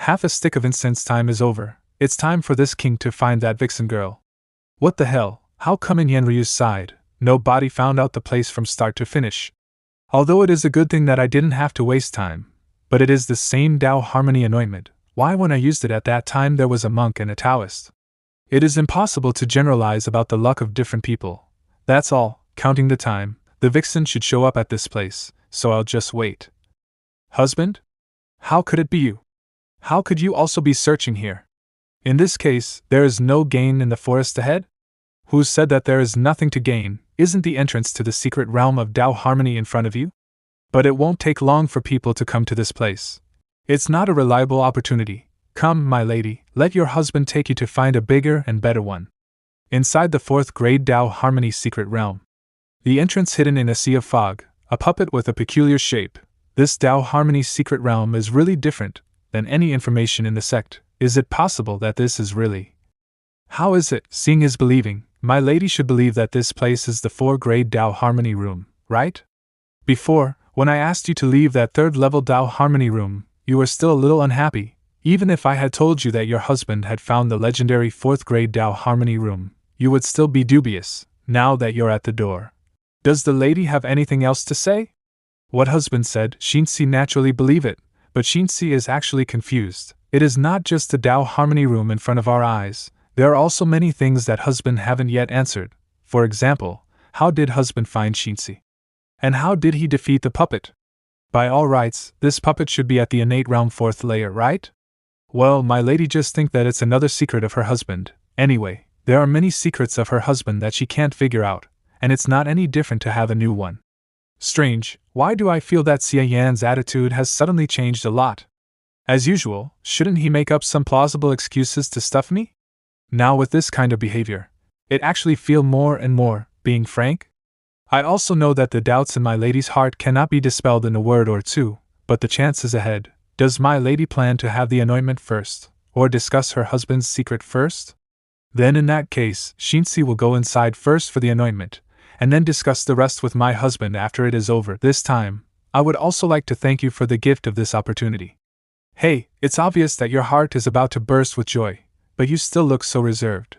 Half a stick of incense time is over. It's time for this king to find that vixen girl. What the hell? How come in Yenryu's side, nobody found out the place from start to finish? Although it is a good thing that I didn't have to waste time, but it is the same Tao Harmony anointment. Why, when I used it at that time, there was a monk and a Taoist? It is impossible to generalize about the luck of different people. That's all. Counting the time, the vixen should show up at this place, so I'll just wait. Husband? How could it be you? How could you also be searching here? In this case, there is no gain in the forest ahead? Who said that there is nothing to gain? Isn't the entrance to the secret realm of Tao Harmony in front of you? But it won't take long for people to come to this place. It's not a reliable opportunity. Come, my lady, let your husband take you to find a bigger and better one. Inside the 4th grade Tao Harmony secret realm. The entrance hidden in a sea of fog, a puppet with a peculiar shape. This Tao Harmony secret realm is really different than any information in the sect. Is it possible that this is really? How is it? Seeing is believing. My lady should believe that this place is the 4th grade Tao Harmony room, right? Before, when I asked you to leave that 3rd level Tao Harmony room, you were still a little unhappy. Even if I had told you that your husband had found the legendary 4th grade Tao Harmony room, you would still be dubious, now that you're at the door. Does the lady have anything else to say? What husband said, Xie naturally believe it, but Xie is actually confused. It is not just the Tao Harmony room in front of our eyes. There are also many things that husband haven't yet answered. For example, how did husband find Xie? And how did he defeat the puppet? By all rights, this puppet should be at the innate realm 4th layer, right? Well, my lady just think that it's another secret of her husband. Anyway, there are many secrets of her husband that she can't figure out, and it's not any different to have a new one. Strange, why do I feel that Xie Yan's attitude has suddenly changed a lot? As usual, shouldn't he make up some plausible excuses to stuff me? Now with this kind of behavior, it actually feel more and more, being frank. I also know that the doubts in my lady's heart cannot be dispelled in a word or two, but the chance is ahead. Does my lady plan to have the anointment first, or discuss her husband's secret first? Then in that case, Xie will go inside first for the anointment, and then discuss the rest with my husband after it is over. This time, I would also like to thank you for the gift of this opportunity. Hey, it's obvious that your heart is about to burst with joy, but you still look so reserved.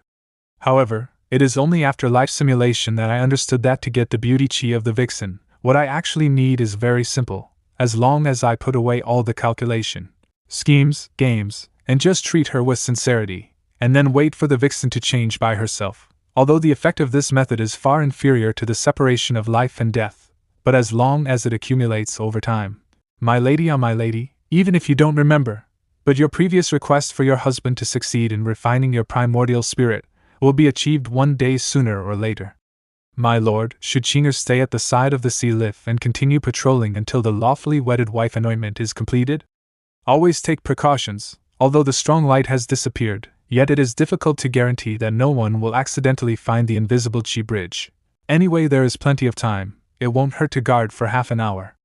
However, it is only after life simulation that I understood that to get the beauty chi of the vixen, what I actually need is very simple, as long as I put away all the calculation, schemes, games, and just treat her with sincerity, and then wait for the vixen to change by herself. Although the effect of this method is far inferior to the separation of life and death, but as long as it accumulates over time. My lady, even if you don't remember, but your previous request for your husband to succeed in refining your primordial spirit will be achieved one day sooner or later. My lord, should Qinger stay at the side of the sea lift and continue patrolling until the lawfully wedded wife anointment is completed? Always take precautions. Although the strong light has disappeared, yet it is difficult to guarantee that no one will accidentally find the invisible Qi bridge. Anyway, there is plenty of time. It won't hurt to guard for half an hour.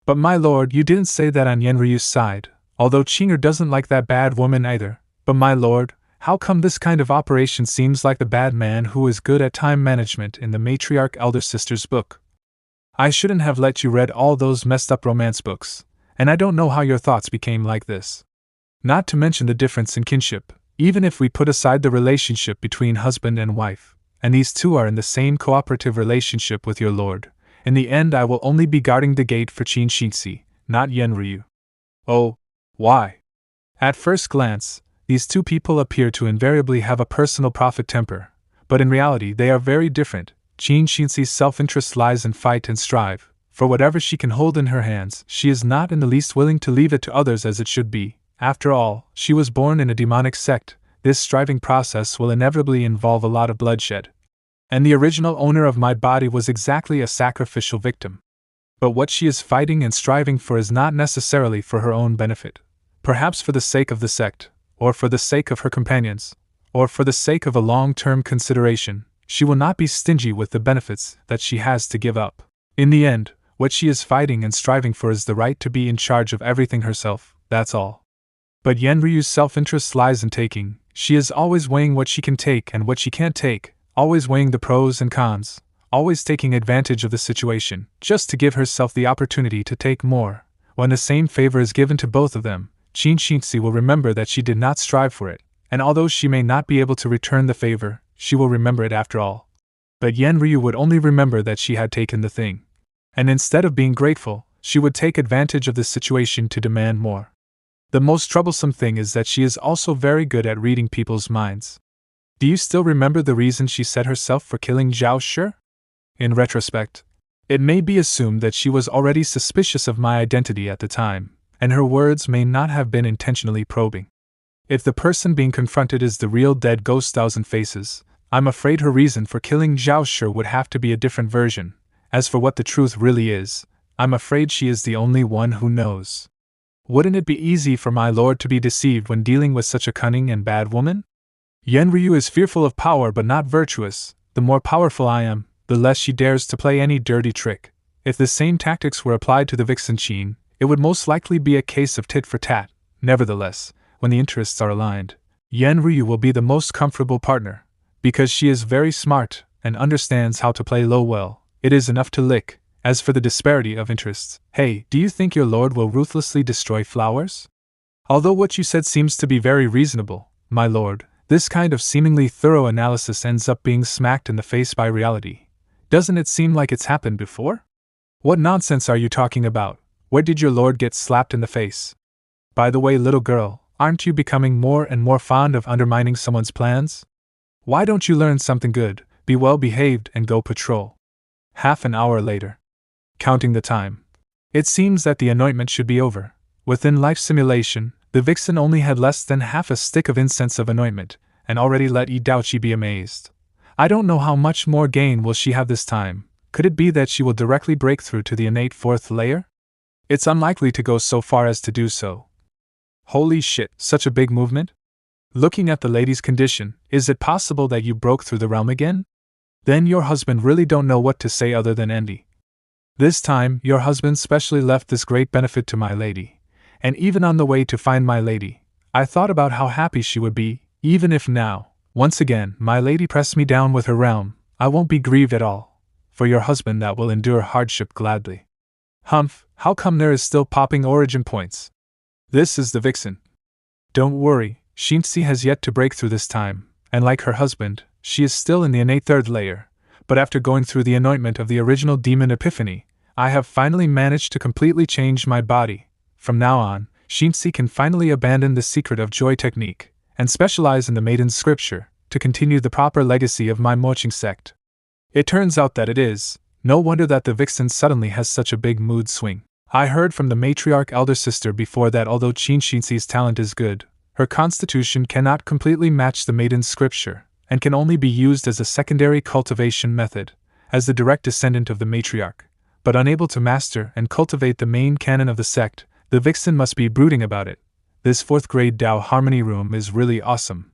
But my lord, you didn't say that on Yenryu's side, although Qinger doesn't like that bad woman either. But my lord, how come this kind of operation seems like the bad man who is good at time management in the matriarch elder sister's book? I shouldn't have let you read all those messed up romance books, and I don't know how your thoughts became like this. Not to mention the difference in kinship, even if we put aside the relationship between husband and wife, and these two are in the same cooperative relationship with your lord, in the end I will only be guarding the gate for Qin Xinxi, not Yenryu. Oh, why? At first glance, these two people appear to invariably have a personal profit temper, but in reality they are very different. Qin Xinxi's self-interest lies in fight and strive. For whatever she can hold in her hands, she is not in the least willing to leave it to others as it should be. After all, she was born in a demonic sect. This striving process will inevitably involve a lot of bloodshed. And the original owner of my body was exactly a sacrificial victim. But what she is fighting and striving for is not necessarily for her own benefit. Perhaps for the sake of the sect, or for the sake of her companions, or for the sake of a long-term consideration, she will not be stingy with the benefits that she has to give up. In the end, what she is fighting and striving for is the right to be in charge of everything herself, that's all. But Yenryu's self-interest lies in taking. She is always weighing what she can take and what she can't take, always weighing the pros and cons, always taking advantage of the situation, just to give herself the opportunity to take more. When the same favor is given to both of them, Xie will remember that she did not strive for it, and although she may not be able to return the favor, she will remember it after all. But Yan Ryu would only remember that she had taken the thing. And instead of being grateful, she would take advantage of this situation to demand more. The most troublesome thing is that she is also very good at reading people's minds. Do you still remember the reason she set herself for killing Zhao Shi? In retrospect, it may be assumed that she was already suspicious of my identity at the time, and her words may not have been intentionally probing. If the person being confronted is the real dead ghost Thousand Faces, I'm afraid her reason for killing Zhao Shi would have to be a different version. As for what the truth really is, I'm afraid she is the only one who knows. Wouldn't it be easy for my lord to be deceived when dealing with such a cunning and bad woman? Yan Ryu is fearful of power but not virtuous. The more powerful I am, the less she dares to play any dirty trick. If the same tactics were applied to the vixen Qin, it would most likely be a case of tit for tat. Nevertheless, when the interests are aligned, Yan Ryu will be the most comfortable partner. Because she is very smart and understands how to play low well, it is enough to lick. As for the disparity of interests, hey, do you think your lord will ruthlessly destroy flowers? Although what you said seems to be very reasonable, my lord, this kind of seemingly thorough analysis ends up being smacked in the face by reality. Doesn't it seem like it's happened before? What nonsense are you talking about? Where did your lord get slapped in the face? By the way, little girl, aren't you becoming more and more fond of undermining someone's plans? Why don't you learn something good, be well behaved, and go patrol? Half an hour later. Counting the time. It seems that the anointment should be over. Within life simulation, the vixen only had less than half a stick of incense of anointment, and already let Yi Daoqi be amazed. I don't know how much more gain will she have this time. Could it be that she will directly break through to the innate fourth layer? It's unlikely to go so far as to do so. Holy shit, such a big movement? Looking at the lady's condition, is it possible that you broke through the realm again? Then your husband really don't know what to say other than envy. This time, your husband specially left this great benefit to my lady. And even on the way to find my lady, I thought about how happy she would be, even if now, once again, my lady pressed me down with her realm, I won't be grieved at all. For your husband that will endure hardship gladly. Humph, how come there is still popping origin points? This is the vixen. Don't worry, Xie has yet to break through this time, and like her husband, she is still in the innate third layer. But after going through the anointment of the original demon epiphany, I have finally managed to completely change my body. From now on, Xie can finally abandon the secret of joy technique, and specialize in the maiden's scripture, to continue the proper legacy of my Moqing sect. It turns out that it is no wonder that the vixen suddenly has such a big mood swing. I heard from the matriarch elder sister before that although Xine's talent is good, her constitution cannot completely match the maiden's scripture, and can only be used as a secondary cultivation method, as the direct descendant of the matriarch. But unable to master and cultivate the main canon of the sect, the vixen must be brooding about it. This 4th grade Tao Harmony room is really awesome.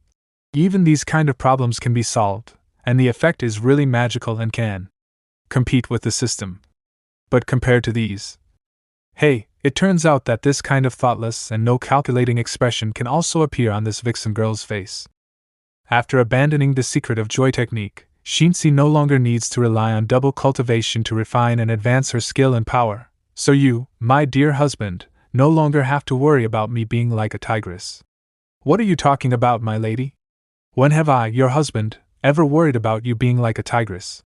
Even these kind of problems can be solved, and the effect is really magical and can compete with the system. But compared to these, hey, it turns out that this kind of thoughtless and no calculating expression can also appear on this vixen girl's face. After abandoning the secret of joy technique, Xie no longer needs to rely on double cultivation to refine and advance her skill and power, so you, my dear husband, no longer have to worry about me being like a tigress. What are you talking about, my lady? When have I, your husband, ever worried about you being like a tigress?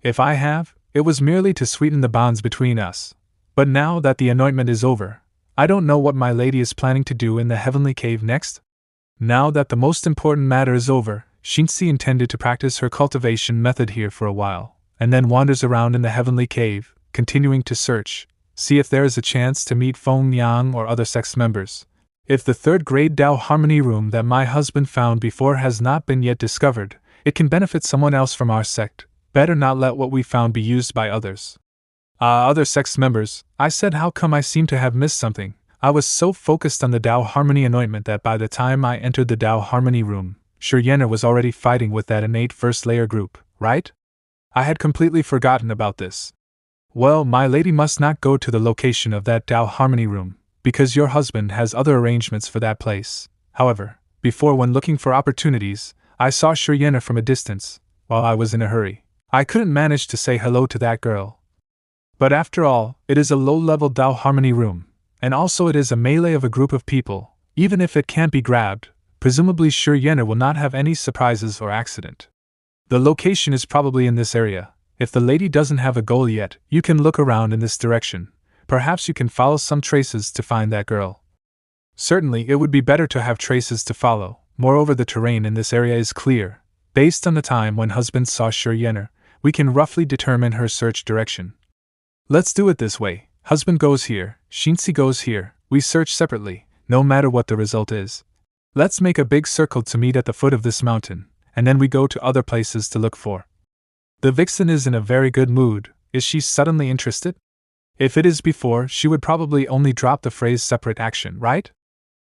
If I have, it was merely to sweeten the bonds between us. But now that the anointment is over, I don't know what my lady is planning to do in the heavenly cave next. Now that the most important matter is over, Xie intended to practice her cultivation method here for a while, and then wanders around in the heavenly cave, continuing to search, see if there is a chance to meet Feng Yang or other sex members. If the 3rd grade Tao Harmony room that my husband found before has not been yet discovered, it can benefit someone else from our sect. Better not let what we found be used by others. Other sex members, I said, how come I seem to have missed something? I was so focused on the Tao Harmony anointment that by the time I entered the Tao Harmony room, Xie Yan was already fighting with that innate first layer group, right? I had completely forgotten about this. Well, my lady must not go to the location of that Tao Harmony room, because your husband has other arrangements for that place. However, before, when looking for opportunities, I saw Xie Yan from a distance. While I was in a hurry, I couldn't manage to say hello to that girl. But after all, it is a low-level Tao Harmony room, and also it is a melee of a group of people, Even if it can't be grabbed, presumably Xie Yan will not have any surprises or accident. The location is probably in this area. If the lady doesn't have a goal yet, you can look around in this direction. Perhaps you can follow some traces to find that girl. Certainly, it would be better to have traces to follow. Moreover, the terrain in this area is clear. Based on the time when husband saw Xie Yan, we can roughly determine her search direction. Let's do it this way. Husband goes here, Xinxi goes here, we search separately, no matter what the result is. Let's make a big circle to meet at the foot of this mountain, and then we go to other places to look for. The vixen is in a very good mood. Is she suddenly interested? If it is before, she would probably only drop the phrase separate action, right?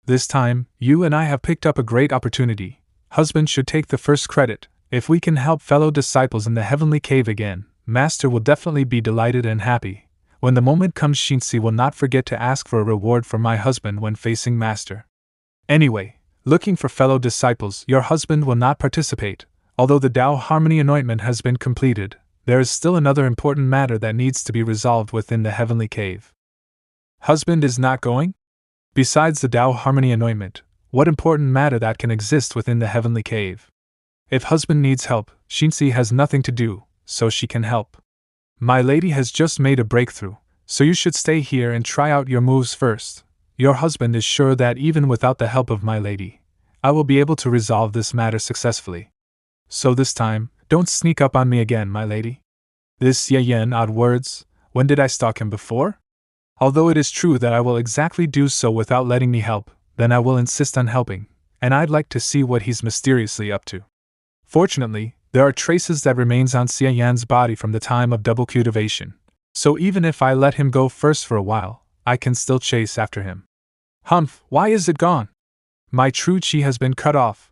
This time, you and I have picked up a great opportunity. Husband should take the first credit. If we can help fellow disciples in the heavenly cave again, Master will definitely be delighted and happy. When the moment comes, Xinxi will not forget to ask for a reward for my husband when facing Master. Anyway, looking for fellow disciples, your husband will not participate. Although the Tao Harmony anointment has been completed, there is still another important matter that needs to be resolved within the heavenly cave. Husband is not going? Besides the Tao Harmony anointment, what important matter that can exist within the heavenly cave? If husband needs help, Xinxi has nothing to do, so she can help. My lady has just made a breakthrough, so you should stay here and try out your moves first. Your husband is sure that even without the help of my lady, I will be able to resolve this matter successfully. So this time, don't sneak up on me again, my lady. This Xie Yan odd words, when did I stalk him before? Although it is true that I will exactly do so without letting me help, then I will insist on helping, and I'd like to see what he's mysteriously up to. Fortunately, there are traces that remains on Xie Yan's body from the time of double cultivation, so even if I let him go first for a while, I can still chase after him. Humph, why is it gone? My true chi has been cut off.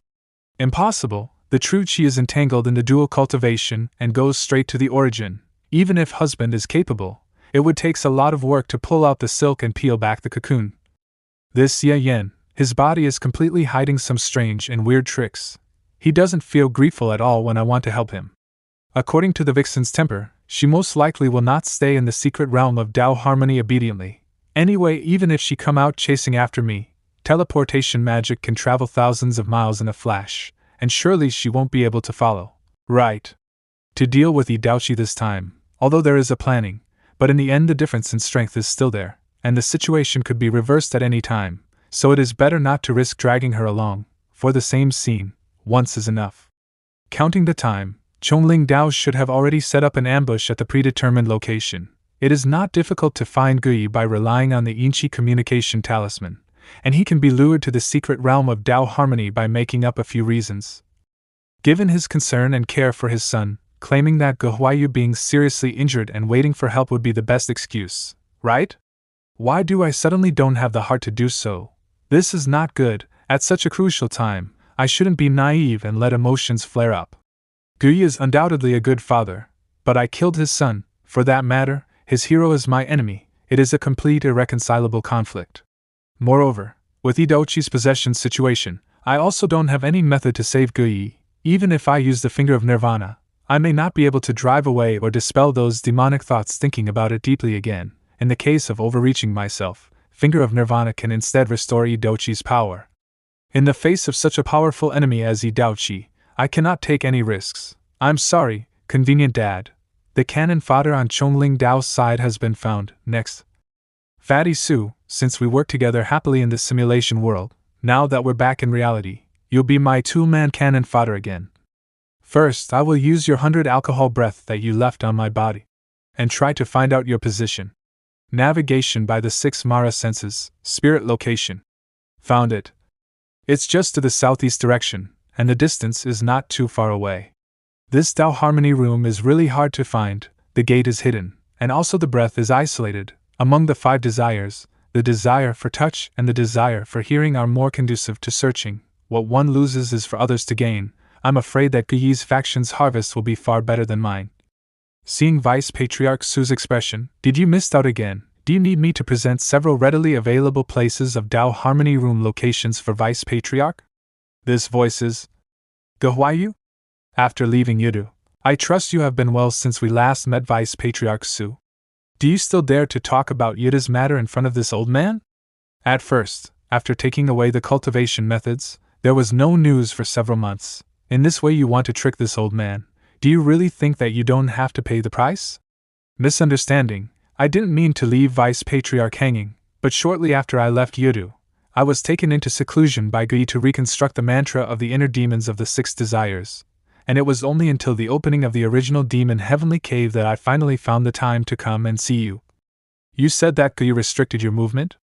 Impossible, the true chi is entangled in the dual cultivation and goes straight to the origin. Even if husband is capable, it would take a lot of work to pull out the silk and peel back the cocoon. This Xie Yan, his body is completely hiding some strange and weird tricks. He doesn't feel grateful at all when I want to help him. According to the vixen's temper, she most likely will not stay in the secret realm of Tao Harmony obediently. Anyway, even if she come out chasing after me, teleportation magic can travel thousands of miles in a flash, and surely she won't be able to follow. Right. To deal with Idauchi this time, although there is a planning, but in the end the difference in strength is still there, and the situation could be reversed at any time, so it is better not to risk dragging her along, for the same scene. Once is enough. Counting the time, Chongling Dao should have already set up an ambush at the predetermined location. It is not difficult to find Gui by relying on the Yinchi communication talisman, and he can be lured to the secret realm of Tao Harmony by making up a few reasons. Given his concern and care for his son, claiming that Guhuayu being seriously injured and waiting for help would be the best excuse, right? Why do I suddenly don't have the heart to do so? This is not good. At such a crucial time, I shouldn't be naive and let emotions flare up. Gui is undoubtedly a good father, but I killed his son. For that matter, his hero is my enemy. It is a complete irreconcilable conflict. Moreover, with Idauchi's possession situation, I also don't have any method to save Gui. Even if I use the finger of nirvana, I may not be able to drive away or dispel those demonic thoughts thinking about it deeply again. In the case of overreaching myself, finger of nirvana can instead restore Idauchi's power. In the face of such a powerful enemy as Idauchi, I cannot take any risks. I'm sorry, convenient dad. The cannon fodder on Chongling Dao's side has been found. Next. Fatty Su, since we work together happily in this simulation world, now that we're back in reality, you'll be my two-man cannon fodder again. First, I will use your 100 alcohol breath that you left on my body, and try to find out your position. Navigation by the 6 Mara senses, spirit location. Found it. It's just to the southeast direction, and the distance is not too far away. This Tao Harmony room is really hard to find, the gate is hidden, and also the breath is isolated. Among the 5 desires, the desire for touch and the desire for hearing are more conducive to searching. What one loses is for others to gain. I'm afraid that Guyi's faction's harvest will be far better than mine. Seeing Vice Patriarch Su's expression, did you miss out again? Do you need me to present several readily available places of Tao Harmony room locations for Vice Patriarch? This voice is Guhuayu? After leaving Yudu, I trust you have been well since we last met Vice Patriarch Su. Do you still dare to talk about Yudu's matter in front of this old man? At first, after taking away the cultivation methods, there was no news for several months. In this way you want to trick this old man. Do you really think that you don't have to pay the price? Misunderstanding. I didn't mean to leave Vice Patriarch hanging, but shortly after I left Yudu, I was taken into seclusion by Gui to reconstruct the mantra of the inner demons of the 6 desires, and it was only until the opening of the original demon heavenly cave that I finally found the time to come and see you. You said that Gui restricted your movement?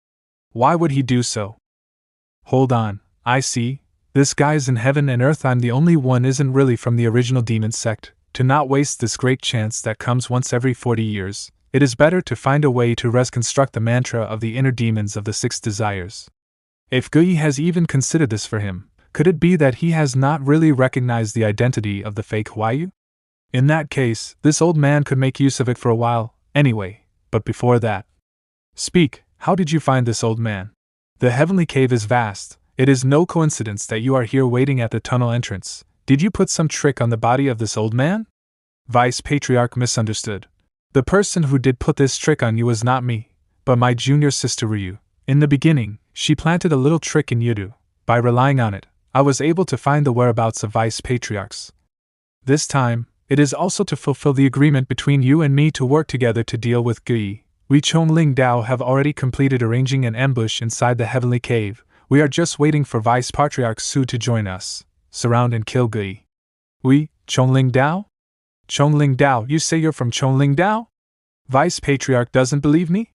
Why would he do so? Hold on, I see. This guy's in heaven and earth. I'm the only one isn't really from the original demon sect. To not waste this great chance that comes once every 40 years, it is better to find a way to reconstruct the mantra of the inner demons of the 6 desires. If Gui has even considered this for him, could it be that he has not really recognized the identity of the fake Huayu? In that case, this old man could make use of it for a while, anyway, but before that. Speak, how did you find this old man? The heavenly cave is vast. It is no coincidence that you are here waiting at the tunnel entrance. Did you put some trick on the body of this old man? Vice Patriarch misunderstood. The person who did put this trick on you was not me, but my junior sister Ryu. In the beginning, she planted a little trick in Yudu. By relying on it, I was able to find the whereabouts of Vice Patriarchs. This time, it is also to fulfill the agreement between you and me to work together to deal with Gui. We Chongling Dao have already completed arranging an ambush inside the heavenly cave. We are just waiting for Vice Patriarch Su to join us, surround and kill Gui. We, Chongling Dao? Chongling Dao, you say you're from Chongling Dao? Vice Patriarch doesn't believe me?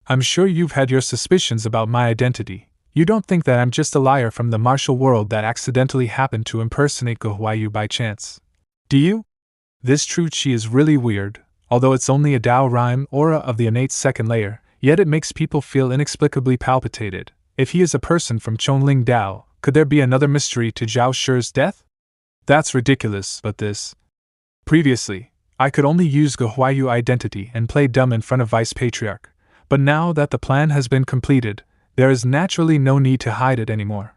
I'm sure you've had your suspicions about my identity. You don't think that I'm just a liar from the martial world that accidentally happened to impersonate Guhuayu by chance. Do you? This true Qi is really weird. Although it's only a Dao rhyme aura of the innate 2nd layer, yet it makes people feel inexplicably palpitated. If he is a person from Chongling Dao, could there be another mystery to Zhao Shi's death? That's ridiculous, but this. Previously, I could only use Guhuayu identity and play dumb in front of Vice Patriarch. But now that the plan has been completed, there is naturally no need to hide it anymore.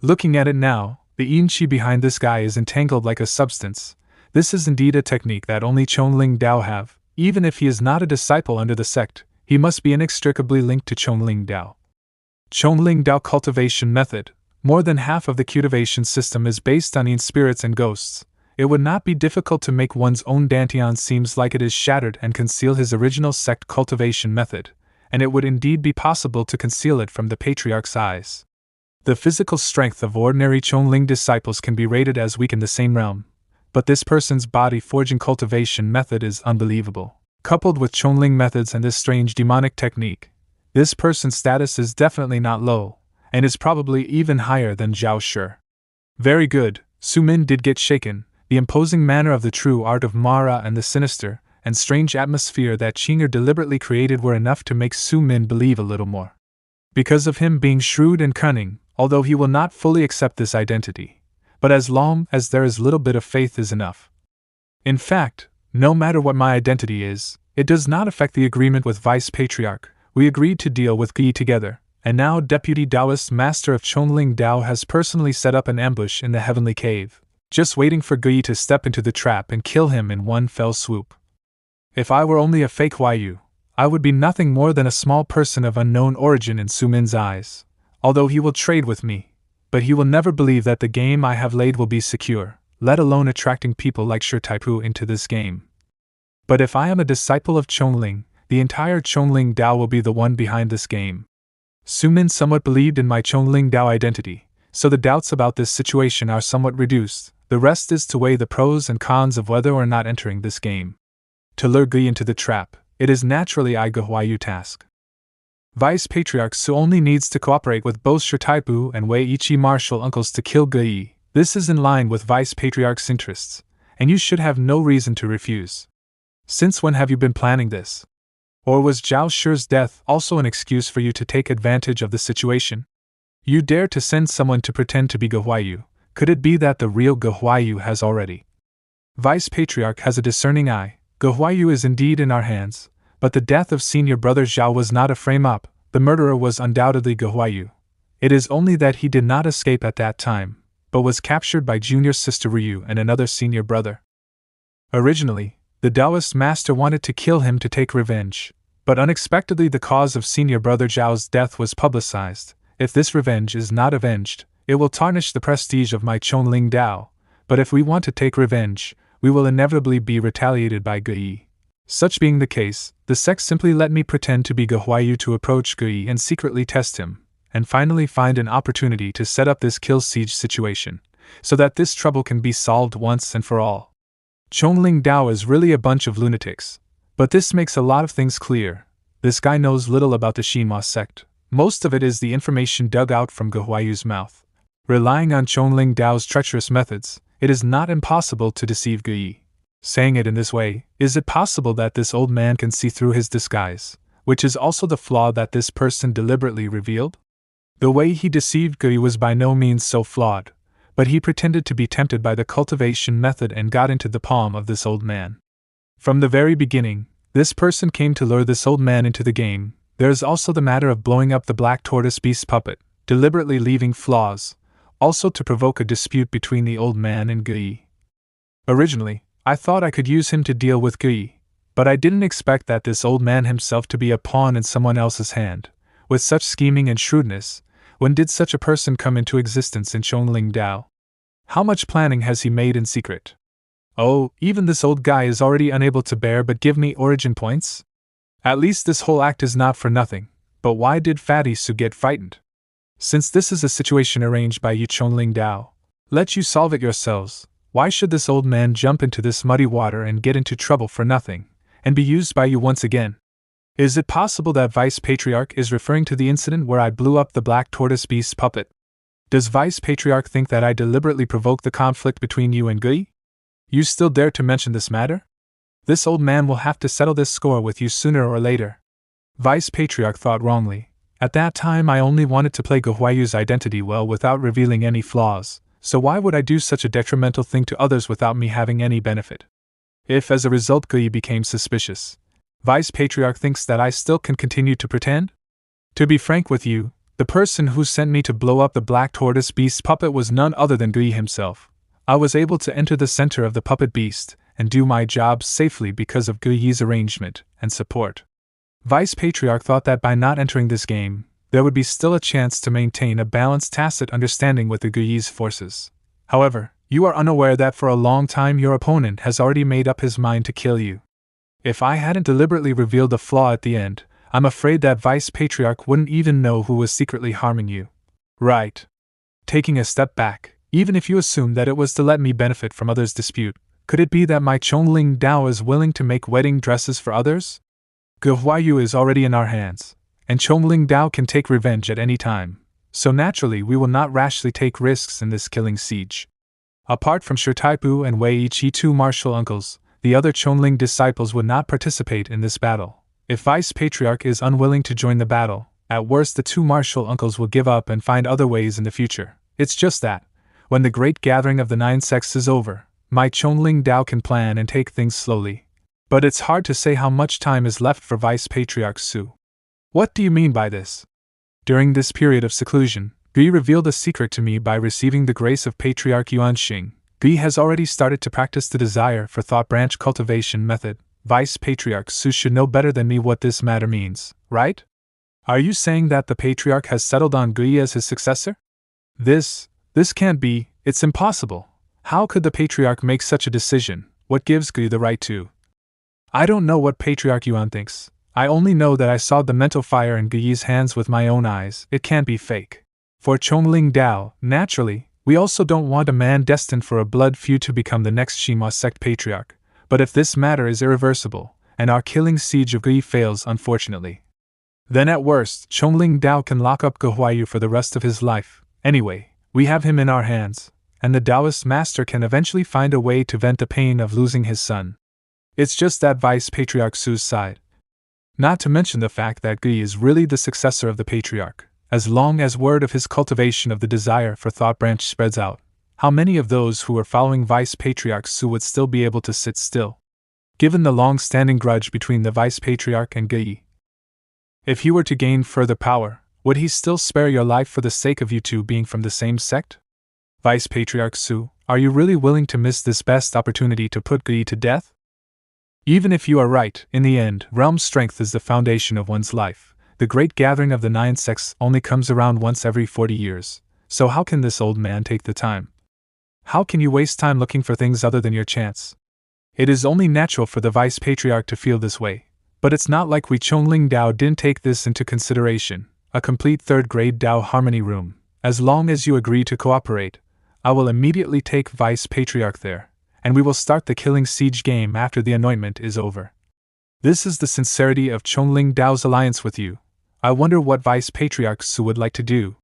Looking at it now, the yin-chi behind this guy is entangled like a substance. This is indeed a technique that only Chongling Dao have. Even if he is not a disciple under the sect, he must be inextricably linked to Chongling Dao. Chongling Dao cultivation method. More than half of the cultivation system is based on yin spirits and ghosts. It would not be difficult to make one's own dantian seems like it is shattered and conceal his original sect cultivation method, and it would indeed be possible to conceal it from the Patriarch's eyes. The physical strength of ordinary Chongling disciples can be rated as weak in the same realm, but this person's body forging cultivation method is unbelievable. Coupled with Chongling methods and this strange demonic technique, this person's status is definitely not low, and is probably even higher than Zhao Shi. Very good, Su Min did get shaken. The imposing manner of the true art of Mara and the sinister and strange atmosphere that Qinger deliberately created were enough to make Su Min believe a little more. Because of him being shrewd and cunning, although he will not fully accept this identity, but as long as there is little bit of faith is enough. In fact, no matter what my identity is, it does not affect the agreement with Vice Patriarch. We agreed to deal with Gui together, and now Deputy Taoist Master of Chongling Dao has personally set up an ambush in the heavenly cave, just waiting for Gui to step into the trap and kill him in one fell swoop. If I were only a fake Huayu, I would be nothing more than a small person of unknown origin in Su Min's eyes, although he will trade with me, but he will never believe that the game I have laid will be secure, let alone attracting people like Shi Taipu into this game. But if I am a disciple of Chongling, the entire Chongling Dao will be the one behind this game. Su Min somewhat believed in my Chongling Dao identity, so the doubts about this situation are somewhat reduced. The rest is to weigh the pros and cons of whether or not entering this game. To lure Gui into the trap, it is naturally I Guhuayu task. Vice Patriarch Su only needs to cooperate with both Shi Taipu and Wei Ichi martial uncles to kill Gui. This is in line with Vice Patriarch's interests, and you should have no reason to refuse. Since when have you been planning this? Or was Zhao Shi's death also an excuse for you to take advantage of the situation? You dare to send someone to pretend to be Guhuayu. Could it be that the real Guhuayu has already? Vice Patriarch has a discerning eye. Guhuayu is indeed in our hands, but the death of senior brother Zhao was not a frame-up. The murderer was undoubtedly Guhuayu. It is only that he did not escape at that time, but was captured by junior sister Ryu and another senior brother. Originally, the Taoist master wanted to kill him to take revenge, but unexpectedly the cause of senior brother Zhao's death was publicized, If this revenge is not avenged, it will tarnish the prestige of my Chonling Dao, but if we want to take revenge, we will inevitably be retaliated by Gui. Such being the case, the sect simply let me pretend to be Gehuayu to approach Gui and secretly test him, and finally find an opportunity to set up this kill siege situation, so that this trouble can be solved once and for all. Chonling Dao is really a bunch of lunatics, but this makes a lot of things clear. This guy knows little about the Xinhua sect. Most of it is the information dug out from Gehuayu's mouth. Relying on Chonling Dao's treacherous methods, it is not impossible to deceive Gui. Saying it in this way, is it possible that this old man can see through his disguise, which is also the flaw that this person deliberately revealed? The way he deceived Gui was by no means so flawed, but he pretended to be tempted by the cultivation method and got into the palm of this old man. From the very beginning, this person came to lure this old man into the game. There is also the matter of blowing up the black tortoise beast puppet, deliberately leaving flaws, also to provoke a dispute between the old man and Gui. Originally, I thought I could use him to deal with Gui, but I didn't expect that this old man himself to be a pawn in someone else's hand. With such scheming and shrewdness, when did such a person come into existence in Chonling Dao? How much planning has he made in secret? Oh, even this old guy is already unable to bear but give me origin points? At least this whole act is not for nothing, but why did Fatty Su get frightened? Since this is a situation arranged by you Chonling Dao, let you solve it yourselves. Why should this old man jump into this muddy water and get into trouble for nothing, and be used by you once again? Is it possible that Vice Patriarch is referring to the incident where I blew up the black tortoise beast puppet? Does Vice Patriarch think that I deliberately provoked the conflict between you and Gui? You still dare to mention this matter? This old man will have to settle this score with you sooner or later. Vice Patriarch thought wrongly. At that time I only wanted to play Gehuayu's identity well without revealing any flaws, so why would I do such a detrimental thing to others without me having any benefit? If as a result Gui became suspicious, Vice Patriarch thinks that I still can continue to pretend? To be frank with you, the person who sent me to blow up the black tortoise beast puppet was none other than Gui himself. I was able to enter the center of the puppet beast and do my job safely because of Gui's arrangement and support. Vice Patriarch thought that by not entering this game, there would be still a chance to maintain a balanced tacit understanding with the Gui's forces. However, you are unaware that for a long time your opponent has already made up his mind to kill you. If I hadn't deliberately revealed the flaw at the end, I'm afraid that Vice Patriarch wouldn't even know who was secretly harming you. Right. Taking a step back, even if you assume that it was to let me benefit from others' dispute, could it be that my Chonling Dao is willing to make wedding dresses for others? Gehuayu is already in our hands, and Chonling Dao can take revenge at any time, so naturally we will not rashly take risks in this killing siege. Apart from Shi Taipu and Wei Yiqi, two martial uncles, the other Chonling disciples would not participate in this battle. If Vice Patriarch is unwilling to join the battle, at worst the two martial uncles will give up and find other ways in the future. It's just that, when the great gathering of the 9 sects is over, my Chonling Dao can plan and take things slowly. But it's hard to say how much time is left for Vice Patriarch Su. What do you mean by this? During this period of seclusion, Gui revealed a secret to me by receiving the grace of Patriarch Yuan Xing. Gui has already started to practice the desire for thought branch cultivation method. Vice Patriarch Su should know better than me what this matter means, right? Are you saying that the Patriarch has settled on Gui as his successor? This can't be, it's impossible. How could the Patriarch make such a decision? What gives Gui the right to? I don't know what Patriarch Yuan thinks. I only know that I saw the mental fire in Gui's hands with my own eyes. It can't be fake. For Chonling Dao, naturally, we also don't want a man destined for a blood feud to become the next Xinhua sect Patriarch. But if this matter is irreversible, and our killing siege of Gui fails unfortunately, then at worst, Chonling Dao can lock up Gehuayu for the rest of his life. Anyway, we have him in our hands, and the Taoist master can eventually find a way to vent the pain of losing his son. It's just that Vice Patriarch Su's side. Not to mention the fact that Gui is really the successor of the Patriarch. As long as word of his cultivation of the desire for thought branch spreads out, how many of those who were following Vice Patriarch Su would still be able to sit still? Given the long-standing grudge between the Vice Patriarch and Gui, if he were to gain further power, would he still spare your life for the sake of you two being from the same sect? Vice Patriarch Su, are you really willing to miss this best opportunity to put Gui to death? Even if you are right, in the end, realm strength is the foundation of one's life. The great gathering of the 9 sects only comes around once every 40 years, so how can this old man take the time? How can you waste time looking for things other than your chance? It is only natural for the Vice Patriarch to feel this way, but it's not like we Chongling Dao didn't take this into consideration, a complete 3rd grade Dao Harmony room. As long as you agree to cooperate, I will immediately take Vice Patriarch there, and we will start the killing siege game after the anointment is over. This is the sincerity of Chongling Dao's alliance with you. I wonder what Vice Patriarch Su would like to do.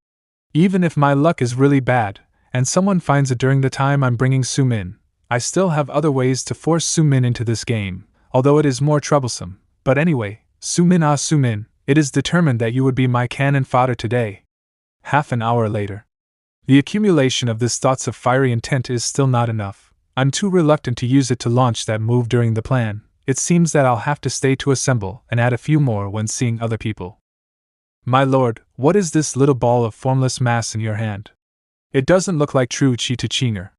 Even if my luck is really bad, and someone finds it during the time I'm bringing Su Min, I still have other ways to force Su Min into this game, although it is more troublesome. But anyway, Su Min, Su Min, it is determined that you would be my cannon fodder today. Half an hour later. The accumulation of this thoughts of fiery intent is still not enough. I'm too reluctant to use it to launch that move during the plan. It seems that I'll have to stay to assemble and add a few more when seeing other people. My lord, what is this little ball of formless mass in your hand? It doesn't look like true Qi to Qing'er.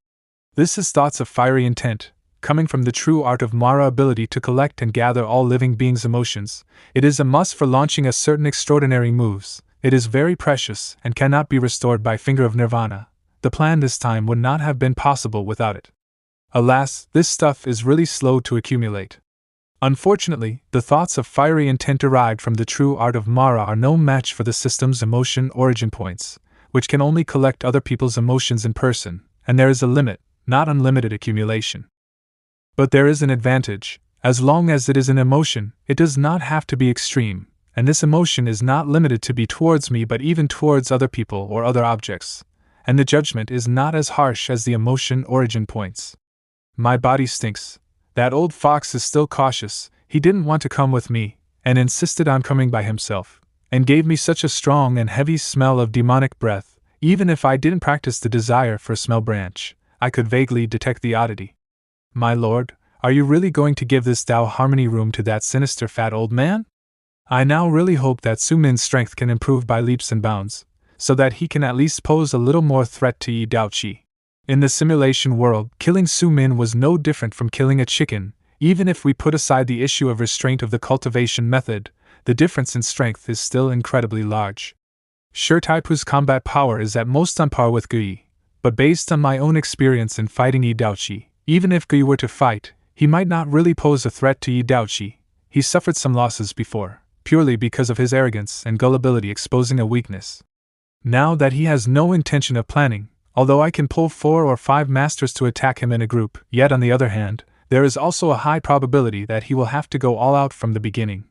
This is thoughts of fiery intent, coming from the true art of Mara ability to collect and gather all living beings' emotions. It is a must for launching a certain extraordinary moves. It is very precious and cannot be restored by finger of nirvana. The plan this time would not have been possible without it. Alas, this stuff is really slow to accumulate. Unfortunately, the thoughts of fiery intent derived from the true art of Mara are no match for the system's emotion origin points, which can only collect other people's emotions in person, and there is a limit, not unlimited accumulation. But there is an advantage. As long as it is an emotion, it does not have to be extreme, and this emotion is not limited to be towards me but even towards other people or other objects, and the judgment is not as harsh as the emotion origin points. My body stinks. That old fox is still cautious. He didn't want to come with me, and insisted on coming by himself, and gave me such a strong and heavy smell of demonic breath. Even if I didn't practice the desire for smell branch, I could vaguely detect the oddity. My lord, are you really going to give this Dao Harmony room to that sinister fat old man? I now really hope that Su Min's strength can improve by leaps and bounds, so that he can at least pose a little more threat to Yi Dao Qi. In the simulation world, killing Su Min was no different from killing a chicken. Even if we put aside the issue of restraint of the cultivation method, the difference in strength is still incredibly large. Sure, Taipu's combat power is at most on par with Gui, but based on my own experience in fighting Yi Dao Qi, even if Gui were to fight, he might not really pose a threat to Yi Dao Qi. He suffered some losses before, purely because of his arrogance and gullibility exposing a weakness. Now that he has no intention of planning, although I can pull 4 or 5 masters to attack him in a group, yet on the other hand, there is also a high probability that he will have to go all out from the beginning.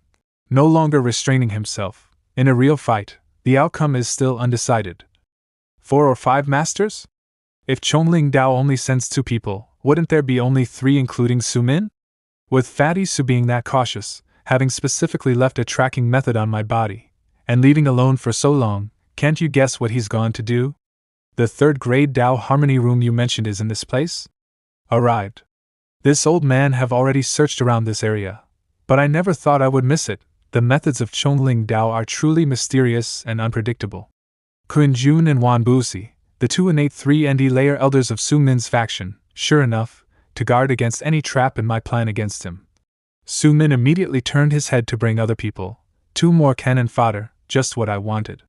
No longer restraining himself. In a real fight, the outcome is still undecided. 4 or 5 masters? If Chongling Dao only sends 2 people, wouldn't there be only 3 including Su Min? With Fatty Su being that cautious, having specifically left a tracking method on my body, and leaving alone for so long, can't you guess what he's gone to do? The 3rd grade Dao Harmony room you mentioned is in this place? Arrived. This old man have already searched around this area, but I never thought I would miss it. The methods of Chongling Dao are truly mysterious and unpredictable. Kun Jun and Wan Busi, the 2 innate 3ND layer elders of Su Min's faction, sure enough, to guard against any trap in my plan against him. Su Min immediately turned his head to bring other people. 2 more cannon fodder, just what I wanted.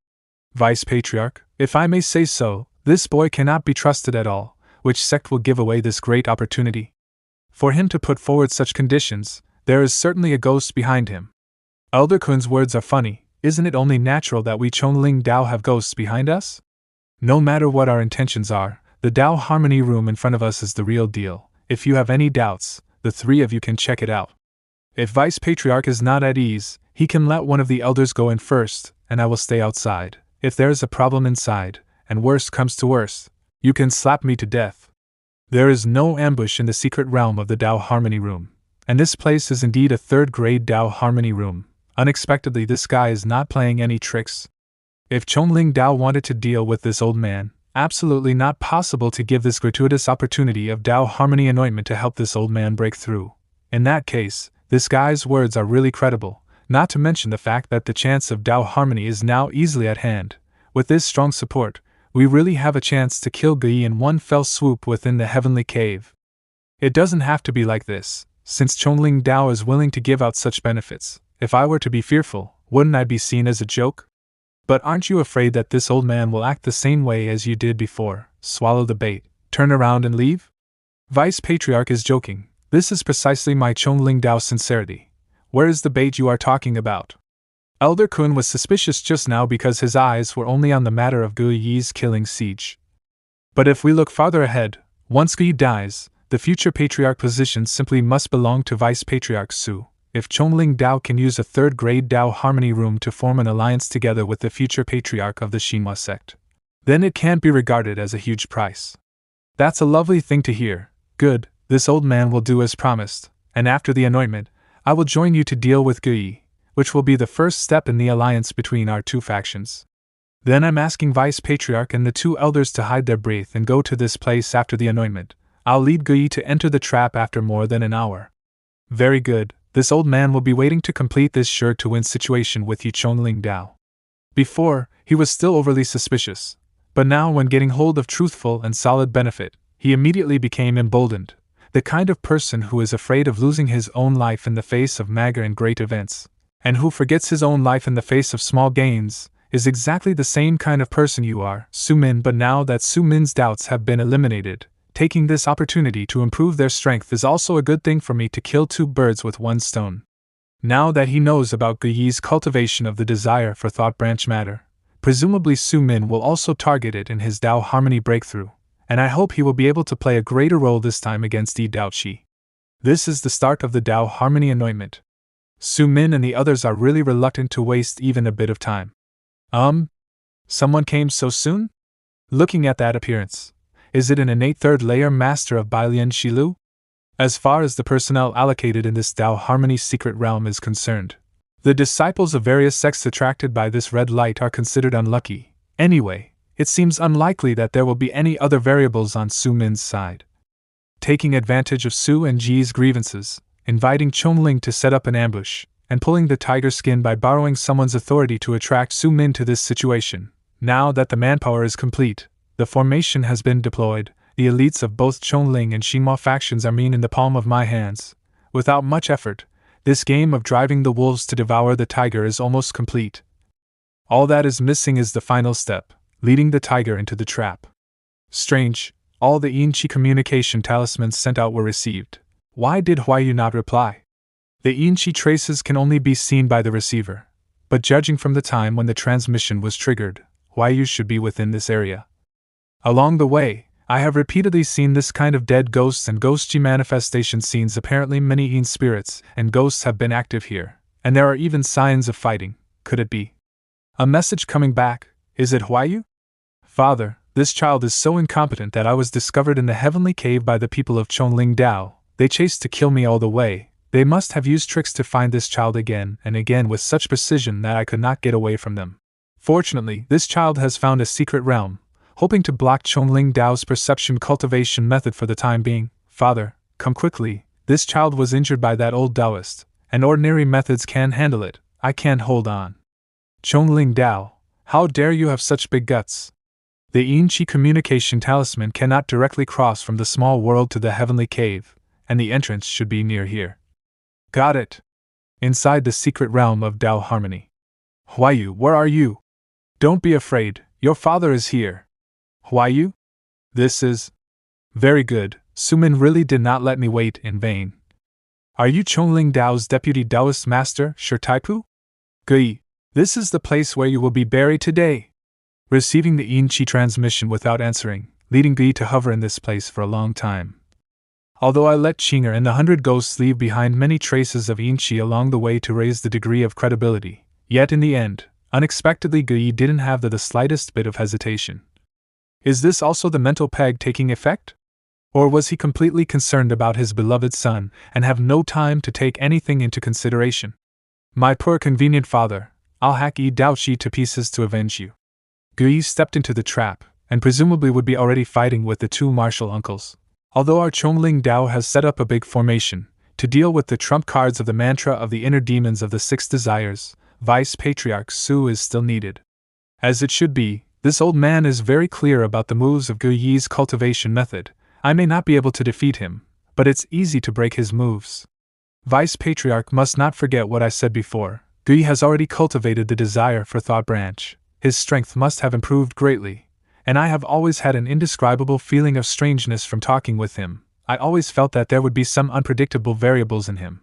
Vice Patriarch, if I may say so, this boy cannot be trusted at all. Which sect will give away this great opportunity? For him to put forward such conditions, there is certainly a ghost behind him. Elder Kun's words are funny. Isn't it only natural that we Chongling Dao have ghosts behind us? No matter what our intentions are, the Dao Harmony room in front of us is the real deal. If you have any doubts, the 3 of you can check it out. If Vice Patriarch is not at ease, he can let one of the elders go in first, and I will stay outside. If there is a problem inside, and worst comes to worst, you can slap me to death. There is no ambush in the secret realm of the Dao Harmony room, and this place is indeed a 3rd grade Dao Harmony room. Unexpectedly, this guy is not playing any tricks. If Chongling Dao wanted to deal with this old man, absolutely not possible to give this gratuitous opportunity of Dao Harmony anointment to help this old man break through. In that case, this guy's words are really credible, not to mention the fact that the chance of Dao Harmony is now easily at hand. With this strong support, we really have a chance to kill Gui in one fell swoop within the heavenly cave. It doesn't have to be like this, since Chongling Dao is willing to give out such benefits. If I were to be fearful, wouldn't I be seen as a joke? But aren't you afraid that this old man will act the same way as you did before, swallow the bait, turn around and leave? Vice Patriarch is joking. This is precisely my Chongling Dao sincerity. Where is the bait you are talking about? Elder Kun was suspicious just now because his eyes were only on the matter of Gu Yi's killing siege. But if we look farther ahead, once Gu Yi dies, the future Patriarch position simply must belong to Vice Patriarch Su. If Chongling Dao can use a third-grade Dao Harmony room to form an alliance together with the future Patriarch of the Xinhua sect, then it can't be regarded as a huge price. That's a lovely thing to hear. Good, this old man will do as promised, and after the anointment, I will join you to deal with Gu Yi, which will be the first step in the alliance between our two factions. Then I'm asking Vice Patriarch and the two elders to hide their breath and go to this place after the anointment. I'll lead Gu Yi to enter the trap after more than an hour. Very good. This old man will be waiting to complete this sure-to-win situation with Yi Chongling Dao. Before, he was still overly suspicious, but now when getting hold of truthful and solid benefit, he immediately became emboldened. The kind of person who is afraid of losing his own life in the face of mega and great events, and who forgets his own life in the face of small gains, is exactly the same kind of person you are, Su Min. But now that Su Min's doubts have been eliminated, taking this opportunity to improve their strength is also a good thing for me to kill two birds with one stone. Now that he knows about Gu Yi's cultivation of the desire for thought branch matter, presumably Su Min will also target it in his Dao Harmony breakthrough, and I hope he will be able to play a greater role this time against Yi Daoqi. This is the start of the Dao Harmony anointment. Su Min and the others are really reluctant to waste even a bit of time. Someone came so soon? Looking at that appearance, is it an innate third layer master of Bailian Shilu? As far as the personnel allocated in this Dao Harmony secret realm is concerned, the disciples of various sects attracted by this red light are considered unlucky. Anyway, it seems unlikely that there will be any other variables on Su Min's side. Taking advantage of Su and Ji's grievances, inviting Chongling to set up an ambush, and pulling the tiger skin by borrowing someone's authority to attract Su Min to this situation. Now that the manpower is complete, the formation has been deployed, the elites of both Chongling and Xinhua factions are in the palm of my hands. Without much effort, this game of driving the wolves to devour the tiger is almost complete. All that is missing is the final step, leading the tiger into the trap. Strange, all the Yinchi communication talismans sent out were received. Why did Huayu not reply? The Yinchi traces can only be seen by the receiver, but judging from the time when the transmission was triggered, Huayu should be within this area. Along the way, I have repeatedly seen this kind of dead ghosts and ghostly manifestation scenes. Apparently many Yin spirits and ghosts have been active here, and there are even signs of fighting. Could it be a message coming back? Is it Huayu? Father, this child is so incompetent that I was discovered in the heavenly cave by the people of Chongling Dao. They chased to kill me all the way. They must have used tricks to find this child again and again with such precision that I could not get away from them. Fortunately, this child has found a secret realm, hoping to block Chongling Dao's perception cultivation method for the time being. Father, come quickly. This child was injured by that old Taoist, and ordinary methods can't handle it. I can't hold on. Chongling Dao, how dare you have such big guts? The Yinchi communication talisman cannot directly cross from the small world to the heavenly cave, and the entrance should be near here. Got it. Inside the secret realm of Dao Harmony. Huayu, where are you? Don't be afraid, your father is here. Huayu? This is very good. Su Min really did not let me wait in vain. Are you Chongling Dao's deputy Taoist master, Shirtaipu? Gu Yi, this is the place where you will be buried today. Receiving the Yinchi transmission without answering, leading Gu Yi to hover in this place for a long time. Although I let Qinger and the 100 ghosts leave behind many traces of Yinchi along the way to raise the degree of credibility, yet in the end, unexpectedly Gu Yi didn't have the slightest bit of hesitation. Is this also the mental peg taking effect? Or was he completely concerned about his beloved son and have no time to take anything into consideration? My poor convenient father, I'll hack Yi Daoqi to pieces to avenge you. Gu Yi stepped into the trap, and presumably would be already fighting with the two martial uncles. Although our Chongling Dao has set up a big formation to deal with the trump cards of the mantra of the inner demons of the six desires, Vice Patriarch Su is still needed. As it should be, this old man is very clear about the moves of Gu Yi's cultivation method. I may not be able to defeat him, but it's easy to break his moves. Vice Patriarch must not forget what I said before. Xie has already cultivated the desire for thought branch. His strength must have improved greatly, and I have always had an indescribable feeling of strangeness from talking with him. I always felt that there would be some unpredictable variables in him.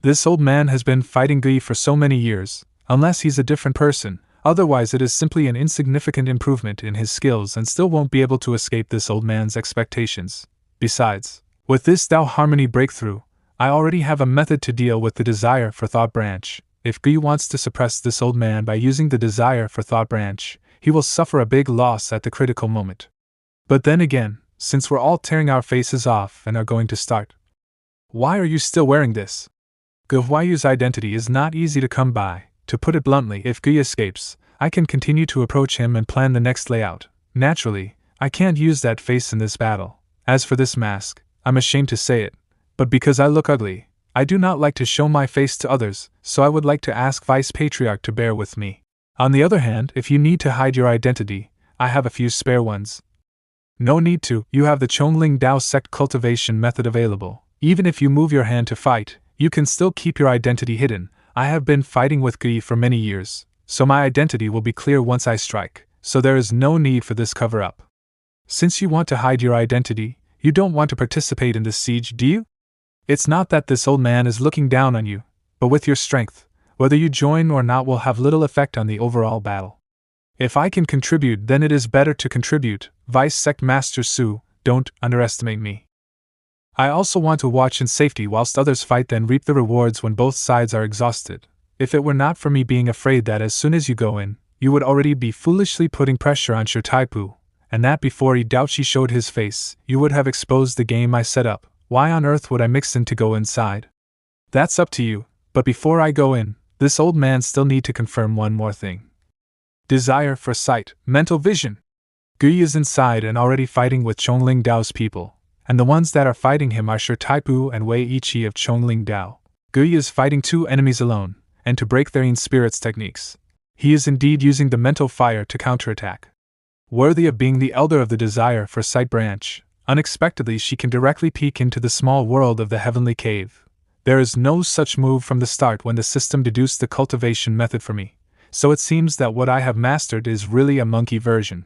This old man has been fighting Xie for so many years, unless he's a different person, otherwise it is simply an insignificant improvement in his skills and still won't be able to escape this old man's expectations. Besides, with this Tao Harmony breakthrough, I already have a method to deal with the desire for thought branch. If Xie wants to suppress this old man by using the desire for thought branch, he will suffer a big loss at the critical moment. But then again, since we're all tearing our faces off and are going to start. Why are you still wearing this? Huayu's identity is not easy to come by. To put it bluntly, if Xie escapes, I can continue to approach him and plan the next layout. Naturally, I can't use that face in this battle. As for this mask, I'm ashamed to say it, but because I look ugly, I do not like to show my face to others, so I would like to ask Vice Patriarch to bear with me. On the other hand, if you need to hide your identity, I have a few spare ones. No need to, you have the Chongling Dao sect cultivation method available. Even if you move your hand to fight, you can still keep your identity hidden. I have been fighting with Xie for many years, so my identity will be clear once I strike, so there is no need for this cover-up. Since you want to hide your identity, you don't want to participate in this siege, do you? It's not that this old man is looking down on you, but with your strength, whether you join or not will have little effect on the overall battle. If I can contribute, then it is better to contribute. Vice Sect Master Su, don't underestimate me. I also want to watch in safety whilst others fight, then reap the rewards when both sides are exhausted. If it were not for me being afraid that as soon as you go in, you would already be foolishly putting pressure on Shi Taipu, and that before Yi Daoqi showed his face, you would have exposed the game I set up, why on earth would I mix in to go inside? That's up to you, but before I go in, this old man still need to confirm one more thing. Desire for sight, mental vision. Xie is inside and already fighting with Chongling Dao's people, and the ones that are fighting him are Shi Taipu and Wei Yiqi of Chongling Dao. Xie is fighting two enemies alone, and to break their spirits techniques. He is indeed using the mental fire to counterattack. Worthy of being the elder of the desire for sight branch, unexpectedly she can directly peek into the small world of the heavenly cave. There is no such move from the start when the system deduced the cultivation method for me, so it seems that what I have mastered is really a monkey version.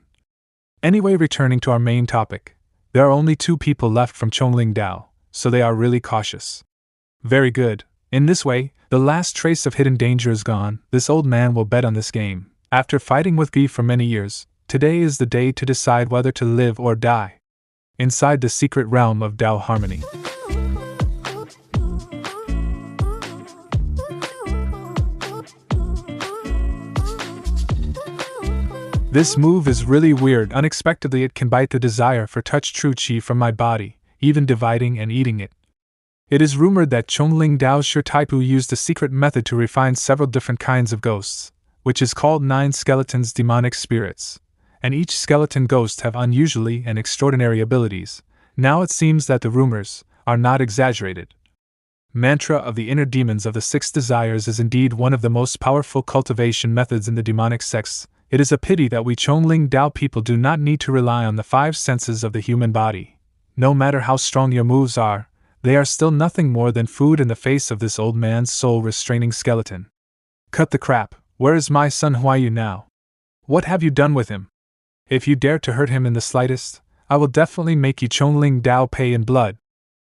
Anyway, returning to our main topic, there are only 2 people left from Chongling Dao, so they are really cautious. Very good. In this way, the last trace of hidden danger is gone. This old man will bet on this game. After fighting with Xie for many years, today is the day to decide whether to live or die. Inside the secret realm of Dao Harmony. This move is really weird. Unexpectedly it can bite the desire for touch true chi from my body, even dividing and eating it. It is rumored that Chongling Dao's Shi Taipu used a secret method to refine several different kinds of ghosts, which is called 9 skeletons demonic spirits, and each skeleton ghost have unusually and extraordinary abilities. Now it seems that the rumors are not exaggerated. Mantra of the inner demons of the 6 desires is indeed one of the most powerful cultivation methods in the demonic sects. It is a pity that we Chongling Dao people do not need to rely on the 5 senses of the human body. No matter how strong your moves are, they are still nothing more than food in the face of this old man's soul-restraining skeleton. Cut the crap, where is my son Huayu now? What have you done with him? If you dare to hurt him in the slightest, I will definitely make you Chongling Dao pay in blood.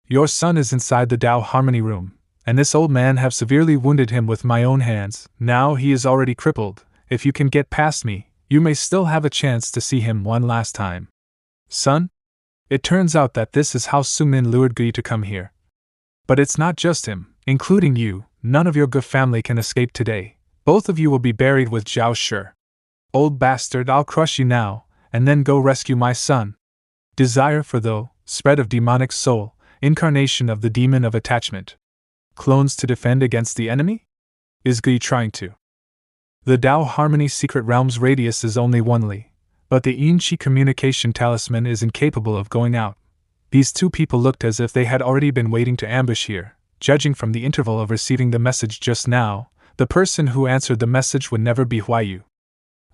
Your son is inside the Dao Harmony room, and this old man have severely wounded him with my own hands. Now he is already crippled. If you can get past me, you may still have a chance to see him one last time. Son? It turns out that this is how Sumin lured Xie to come here. But it's not just him, including you. None of your good family can escape today. Both of you will be buried with Zhao Shi. Old bastard, I'll crush you now, and then go rescue my son. Desire for the spread of demonic soul, incarnation of the demon of attachment. Clones to defend against the enemy? Is Xie trying to? The Dao Harmony secret realm's radius is only 1 li, but the Yin-Chi communication talisman is incapable of going out. These 2 people looked as if they had already been waiting to ambush here. Judging from the interval of receiving the message just now, the person who answered the message would never be Huayu.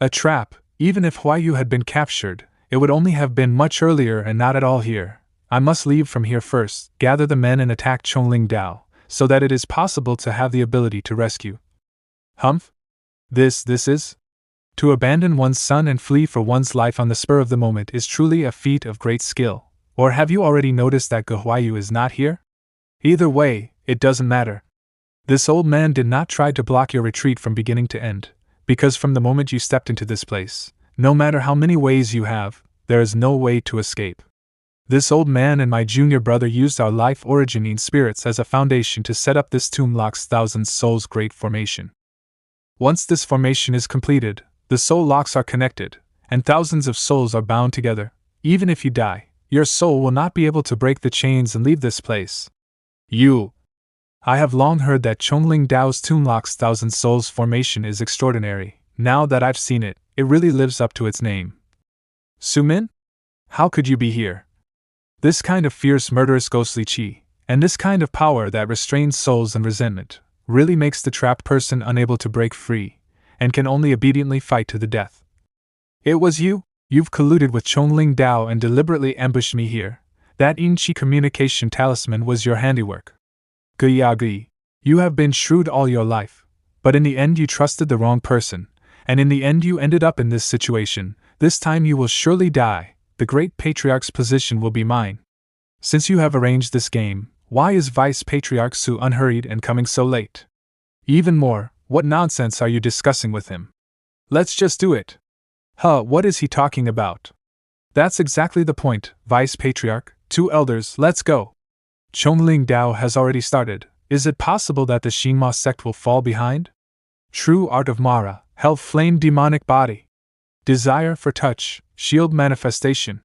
A trap. Even if Huayu had been captured, it would only have been much earlier and not at all here. I must leave from here first, gather the men and attack Chongling Dao, so that it is possible to have the ability to rescue. Humph? This is? To abandon one's son and flee for one's life on the spur of the moment is truly a feat of great skill. Or have you already noticed that Guhuayu is not here? Either way, it doesn't matter. This old man did not try to block your retreat from beginning to end, because from the moment you stepped into this place, no matter how many ways you have, there is no way to escape. This old man and my junior brother used our life-origining spirits as a foundation to set up this tomb locks thousand souls great formation. Once this formation is completed, the soul locks are connected, and thousands of souls are bound together. Even if you die, your soul will not be able to break the chains and leave this place. I have long heard that Chongling Dao's tomb locks thousand souls formation is extraordinary. Now that I've seen it, it really lives up to its name. Sumin? How could you be here? This kind of fierce, murderous, ghostly qi, and this kind of power that restrains souls and resentment, really makes the trapped person unable to break free, and can only obediently fight to the death. It was you? You've colluded with Chongling Dao and deliberately ambushed me here. That Yin Qi communication talisman was your handiwork. Gui, you have been shrewd all your life, but in the end you trusted the wrong person, and in the end you ended up in this situation. This time you will surely die. The great patriarch's position will be mine. Since you have arranged this game, why is Vice Patriarch Su unhurried and coming so late? Even more, what nonsense are you discussing with him? Let's just do it. What is he talking about? That's exactly the point, Vice Patriarch. 2 elders, let's go. Chongling Dao has already started. Is it possible that the Xinhua sect will fall behind? True art of Mara, hell flame demonic body. Desire for touch, shield manifestation.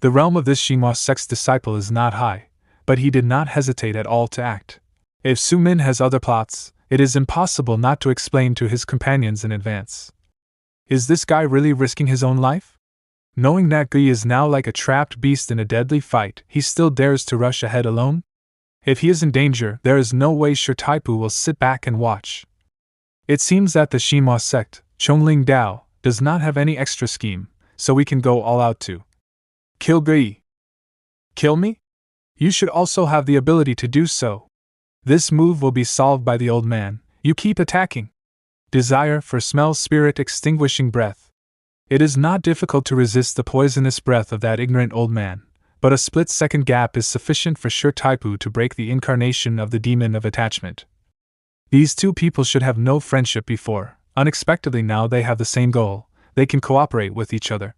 The realm of this Xinhua sect's disciple is not high, but he did not hesitate at all to act. If Su Min has other plots, it is impossible not to explain to his companions in advance. Is this guy really risking his own life? Knowing that Gui is now like a trapped beast in a deadly fight, he still dares to rush ahead alone? If he is in danger, there is no way Shi Taipu will sit back and watch. It seems that the Xinhua sect, Chongling Dao, does not have any extra scheme, so we can go all out to kill Gui. Kill me? You should also have the ability to do so. This move will be solved by the old man. You keep attacking. Desire for smell spirit extinguishing breath. It is not difficult to resist the poisonous breath of that ignorant old man, but a split-second gap is sufficient for Shi Taipu to break the incarnation of the demon of attachment. These two people should have no friendship before. Unexpectedly now they have the same goal. They can cooperate with each other.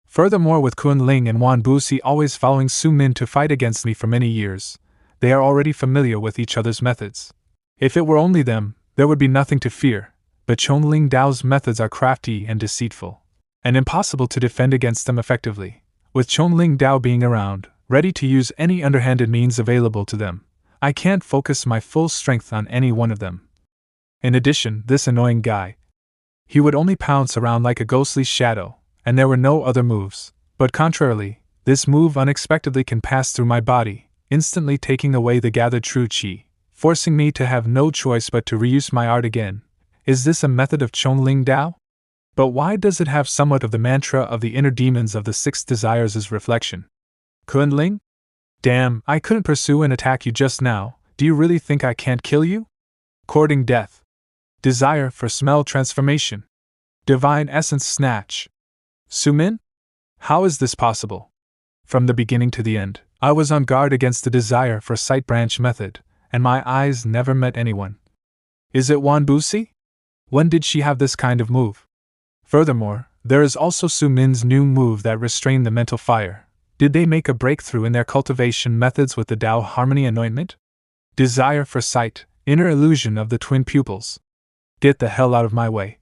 Furthermore, with Kun Ling and Wan Busi always following Su Min to fight against me for many years, they are already familiar with each other's methods. If it were only them, there would be nothing to fear, but Chongling Dao's methods are crafty and deceitful, and impossible to defend against them effectively. With Chongling Dao being around, ready to use any underhanded means available to them, I can't focus my full strength on any one of them. In addition, this annoying guy. He would only pounce around like a ghostly shadow, and there were no other moves. But contrarily, this move unexpectedly can pass through my body, instantly taking away the gathered true qi, forcing me to have no choice but to reuse my art again. Is this a method of Chongling Dao? But why does it have somewhat of the mantra of the inner demons of the 6 desires as reflection? Kun Ling? Damn, I couldn't pursue and attack you just now. Do you really think I can't kill you? Courting death. Desire for smell transformation. Divine essence snatch. Su Min? How is this possible? From the beginning to the end, I was on guard against the desire for sight branch method, and my eyes never met anyone. Is it Wan Busi? When did she have this kind of move? Furthermore, there is also Su Min's new move that restrained the mental fire. Did they make a breakthrough in their cultivation methods with the Dao Harmony anointment? Desire for sight, inner illusion of the twin pupils. Get the hell out of my way.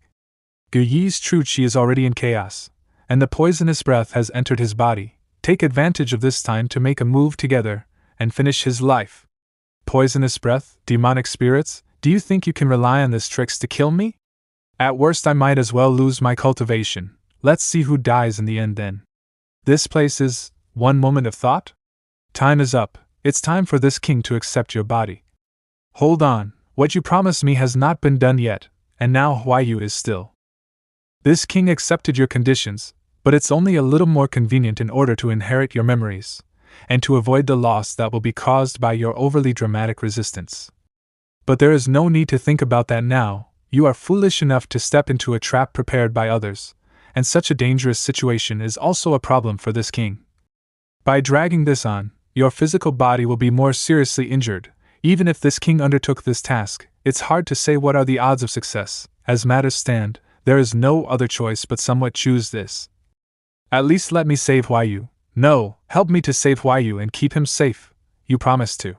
Gu Yi's true qi is already in chaos, and the poisonous breath has entered his body. Take advantage of this time to make a move together, and finish his life. Poisonous breath, demonic spirits, do you think you can rely on this tricks to kill me? At worst I might as well lose my cultivation. Let's see who dies in the end then. This place is one moment of thought? Time is up. It's time for this king to accept your body. Hold on, what you promised me has not been done yet, and now Huayu is still. This king accepted your conditions, but it's only a little more convenient in order to inherit your memories, and to avoid the loss that will be caused by your overly dramatic resistance. But there is no need to think about that now. You are foolish enough to step into a trap prepared by others, and such a dangerous situation is also a problem for this king. By dragging this on, your physical body will be more seriously injured. Even if this king undertook this task, it's hard to say what are the odds of success. As matters stand, there is no other choice but somewhat choose this. At least let me save Yu. No, help me to save Yu and keep him safe. You promised to.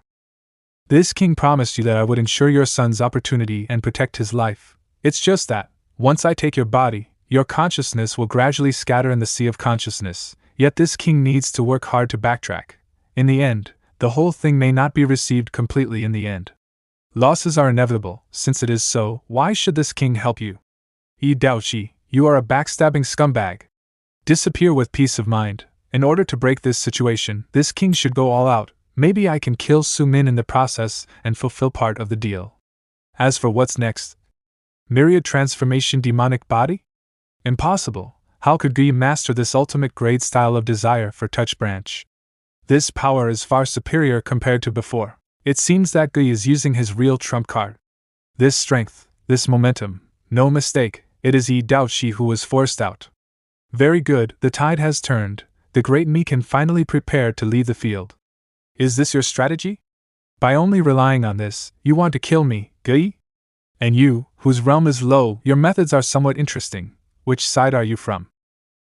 This king promised you that I would ensure your son's opportunity and protect his life. It's just that, once I take your body, your consciousness will gradually scatter in the sea of consciousness, yet this king needs to work hard to backtrack. In the end, the whole thing may not be received completely in the end. Losses are inevitable. Since it is so, why should this king help you? Yi Daoqi, you are a backstabbing scumbag. Disappear with peace of mind. In order to break this situation, this king should go all out. Maybe I can kill Su Min in the process and fulfill part of the deal. As for what's next? Myriad transformation demonic body? Impossible. How could Guy master this ultimate grade style of desire for touch branch? This power is far superior compared to before. It seems that Guy is using his real trump card. This strength, this momentum, no mistake, it is Yi Daoqi who was forced out. Very good, the tide has turned. The great me can finally prepare to leave the field. Is this your strategy? By only relying on this, you want to kill me, Guy? And you, whose realm is low, your methods are somewhat interesting. Which side are you from?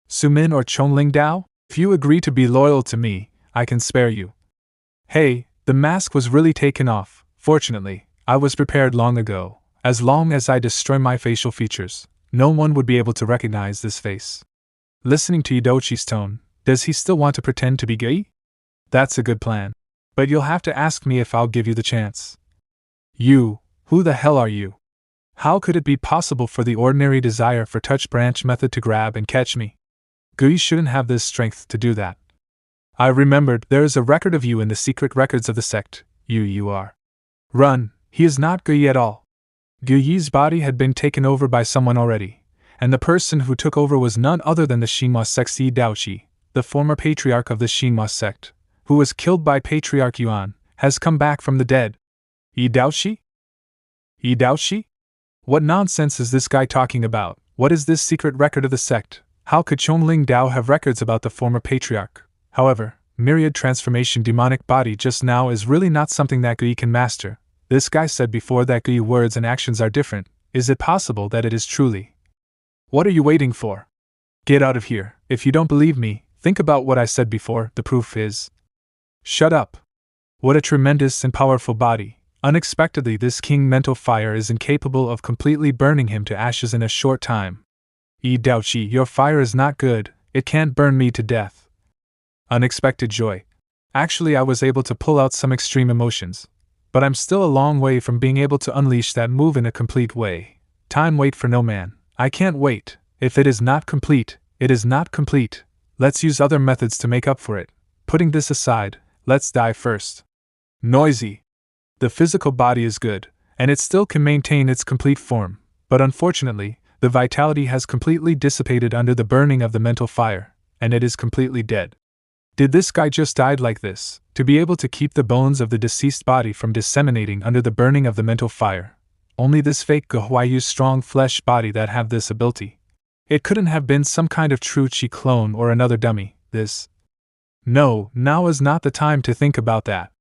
Su Min or Chongling Dao? If you agree to be loyal to me, I can spare you. Hey, the mask was really taken off. Fortunately, I was prepared long ago. As long as I destroy my facial features, no one would be able to recognize this face. Listening to Daoqi's tone, does he still want to pretend to be Guy? That's a good plan. But you'll have to ask me if I'll give you the chance. You, who the hell are you? How could it be possible for the ordinary desire for touch branch method to grab and catch me? Guy shouldn't have this strength to do that. I remembered there is a record of you in the secret records of the sect. You are. Run, he is not Guy at all. Guy's body had been taken over by someone already, and the person who took over was none other than the Xinhua sect's Yi Daoqi, the former patriarch of the Xinhua sect, who was killed by Patriarch Yuan, has come back from the dead. Yi Daoqi? Yi Daoqi? What nonsense is this guy talking about? What is this secret record of the sect? How could Chongling Dao have records about the former patriarch? However, myriad transformation demonic body just now is really not something that Guy can master. This guy said before that Guy words and actions are different. Is it possible that it is truly? What are you waiting for? Get out of here. If you don't believe me, think about what I said before. The proof is. Shut up. What a tremendous and powerful body. Unexpectedly, this king mental fire is incapable of completely burning him to ashes in a short time. Yi Daoqi, your fire is not good. It can't burn me to death. Unexpected joy. Actually, I was able to pull out some extreme emotions. But I'm still a long way from being able to unleash that move in a complete way. Time wait for no man. I can't wait. If it is not complete, it is not complete. Let's use other methods to make up for it. Putting this aside, let's die first. Noisy. The physical body is good, and it still can maintain its complete form, but unfortunately, the vitality has completely dissipated under the burning of the mental fire, and it is completely dead. Did this guy just died like this, to be able to keep the bones of the deceased body from disseminating under the burning of the mental fire? Only this fake Guhuayu's strong flesh body that have this ability. It couldn't have been some kind of true Qi clone or another dummy, this. No, now is not the time to think about that.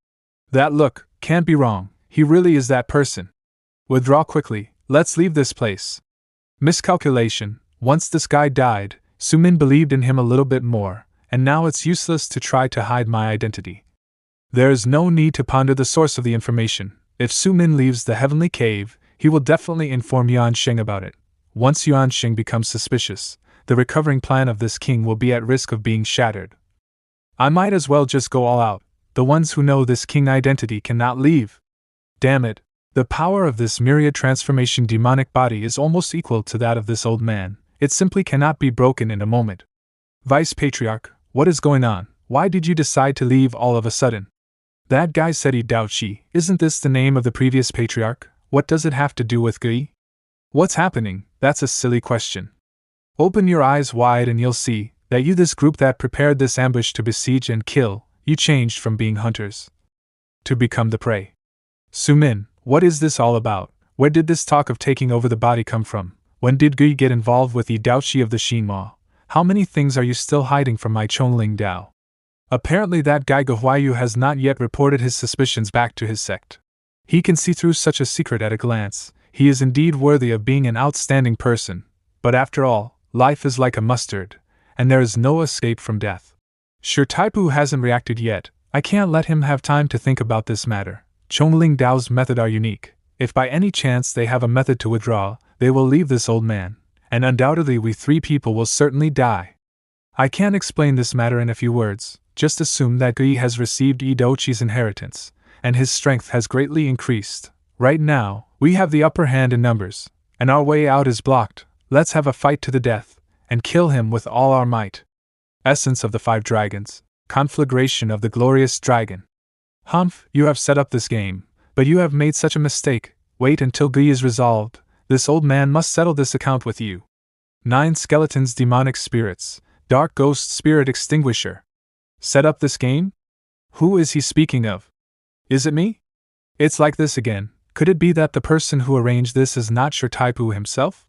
That look, can't be wrong, he really is that person. Withdraw quickly, let's leave this place. Miscalculation, once this guy died, Su Min believed in him a little bit more, and now it's useless to try to hide my identity. There is no need to ponder the source of the information. If Su Min leaves the heavenly cave, he will definitely inform Yuan Sheng about it. Once Yuan Sheng becomes suspicious, the recovering plan of this king will be at risk of being shattered. I might as well just go all out. The ones who know this king identity cannot leave. Damn it, the power of this myriad transformation demonic body is almost equal to that of this old man. It simply cannot be broken in a moment. Vice Patriarch, what is going on? Why did you decide to leave all of a sudden? That guy said Yi Daoqi, isn't this the name of the previous patriarch? What does it have to do with Guy? What's happening? That's a silly question. Open your eyes wide and you'll see that you, this group that prepared this ambush to besiege and kill, you changed from being hunters to become the prey. Su Min, what is this all about? Where did this talk of taking over the body come from? When did Gui get involved with Yi Daoqi of the Xinhua? How many things are you still hiding from my Chongling Dao? Apparently that guy Guhuayu has not yet reported his suspicions back to his sect. He can see through such a secret at a glance. He is indeed worthy of being an outstanding person, but after all, life is like a mustard, and there is no escape from death. Sure, Taipu hasn't reacted yet. I can't let him have time to think about this matter. Chongling Dao's method are unique. If by any chance they have a method to withdraw, they will leave this old man, and undoubtedly we 3 people will certainly die. I can't explain this matter in a few words. Just assume that Gui has received Yi Daoqi's inheritance, and his strength has greatly increased. Right now, we have the upper hand in numbers, and our way out is blocked. Let's have a fight to the death, and kill him with all our might. Essence of the 5 dragons. Conflagration of the glorious dragon. Humph, you have set up this game, but you have made such a mistake. Wait until Gui is resolved. This old man must settle this account with you. 9 skeletons, demonic spirits, dark ghost spirit extinguisher. Set up this game? Who is he speaking of? Is it me? It's like this again. Could it be that the person who arranged this is not Sure Taipu himself?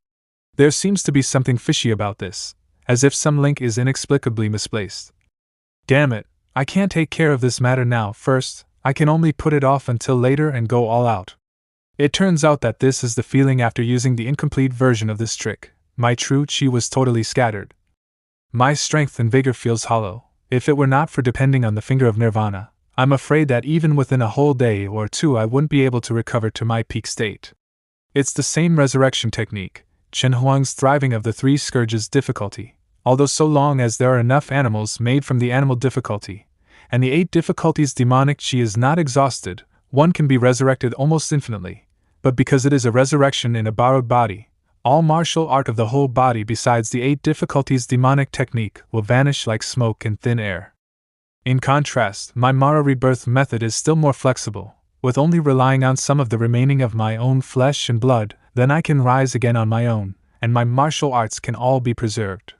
There seems to be something fishy about this, as if some link is inexplicably misplaced. Damn it, I can't take care of this matter now. First, I can only put it off until later and go all out. It turns out that this is the feeling after using the incomplete version of this trick. My true chi was totally scattered. My strength and vigor feels hollow. If it were not for depending on the finger of Nirvana, I'm afraid that even within a whole day or 2 I wouldn't be able to recover to my peak state. It's the same resurrection technique, Chen Huang's thriving of the 3 scourges difficulty, although so long as there are enough animals made from the animal difficulty, and the 8 difficulties demonic chi is not exhausted, one can be resurrected almost infinitely. But because it is a resurrection in a borrowed body, all martial art of the whole body besides the 8 difficulties demonic technique will vanish like smoke in thin air. In contrast, my Mara rebirth method is still more flexible. With only relying on some of the remaining of my own flesh and blood, then I can rise again on my own, and my martial arts can all be preserved.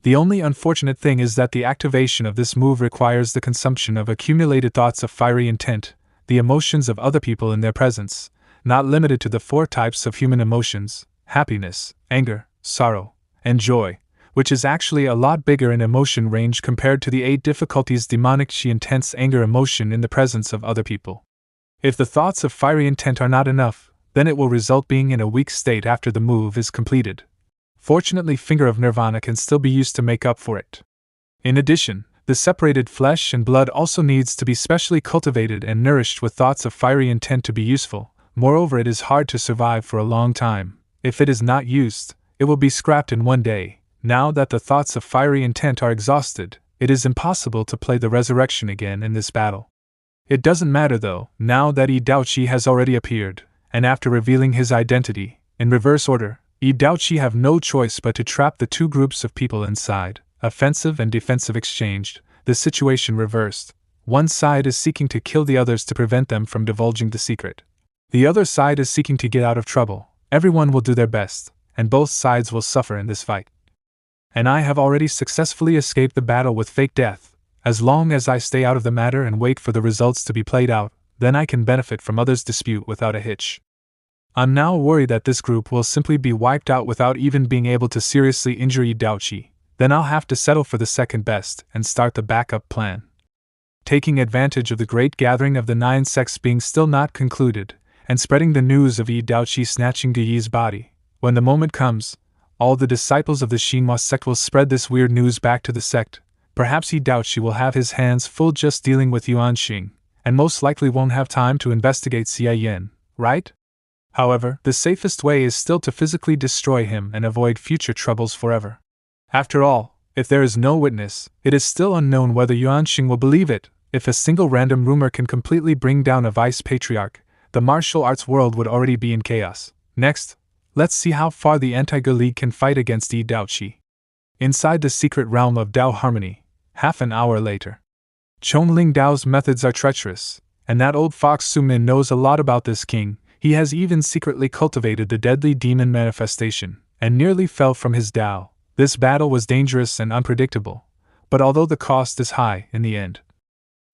The only unfortunate thing is that the activation of this move requires the consumption of accumulated thoughts of fiery intent, the emotions of other people in their presence, not limited to the 4 types of human emotions: happiness, anger, sorrow, and joy, which is actually a lot bigger in emotion range compared to the 8 difficulties demonic chi intense anger emotion in the presence of other people. If the thoughts of fiery intent are not enough, then it will result being in a weak state after the move is completed. Fortunately, Finger of Nirvana can still be used to make up for it. In addition, the separated flesh and blood also needs to be specially cultivated and nourished with thoughts of fiery intent to be useful. Moreover, it is hard to survive for a long time. If it is not used, it will be scrapped in one day. Now that the thoughts of fiery intent are exhausted, it is impossible to play the resurrection again in this battle. It doesn't matter though, now that Yi Daoqi has already appeared, and after revealing his identity, in reverse order, Yi Daoqi have no choice but to trap the 2 groups of people inside, offensive and defensive exchanged, the situation reversed. One side is seeking to kill the others to prevent them from divulging the secret. The other side is seeking to get out of trouble. Everyone will do their best, and both sides will suffer in this fight. And I have already successfully escaped the battle with fake death. As long as I stay out of the matter and wait for the results to be played out, then I can benefit from others' dispute without a hitch. I'm now worried that this group will simply be wiped out without even being able to seriously injure Yi Daoqi. Then I'll have to settle for the second best and start the backup plan. Taking advantage of the great gathering of the 9 sects being still not concluded, and spreading the news of Yi Daoqi snatching Gui's body, when the moment comes, all the disciples of the Xinhua sect will spread this weird news back to the sect. Perhaps Yi Daoqi will have his hands full just dealing with Yuan Xing, and most likely won't have time to investigate Xie Yan, right? However, the safest way is still to physically destroy him and avoid future troubles forever. After all, if there is no witness, it is still unknown whether Yuan Xing will believe it. If a single random rumor can completely bring down a vice patriarch, the martial arts world would already be in chaos. Next, let's see how far the Anti-Ge League can fight against Yi Daoqi. Inside the secret realm of Dao Harmony, half an hour later. Chongling Dao's methods are treacherous, and that old fox Su Min knows a lot about this king. He has even secretly cultivated the deadly demon manifestation, and nearly fell from his Dao. This battle was dangerous and unpredictable, but although the cost is high in the end.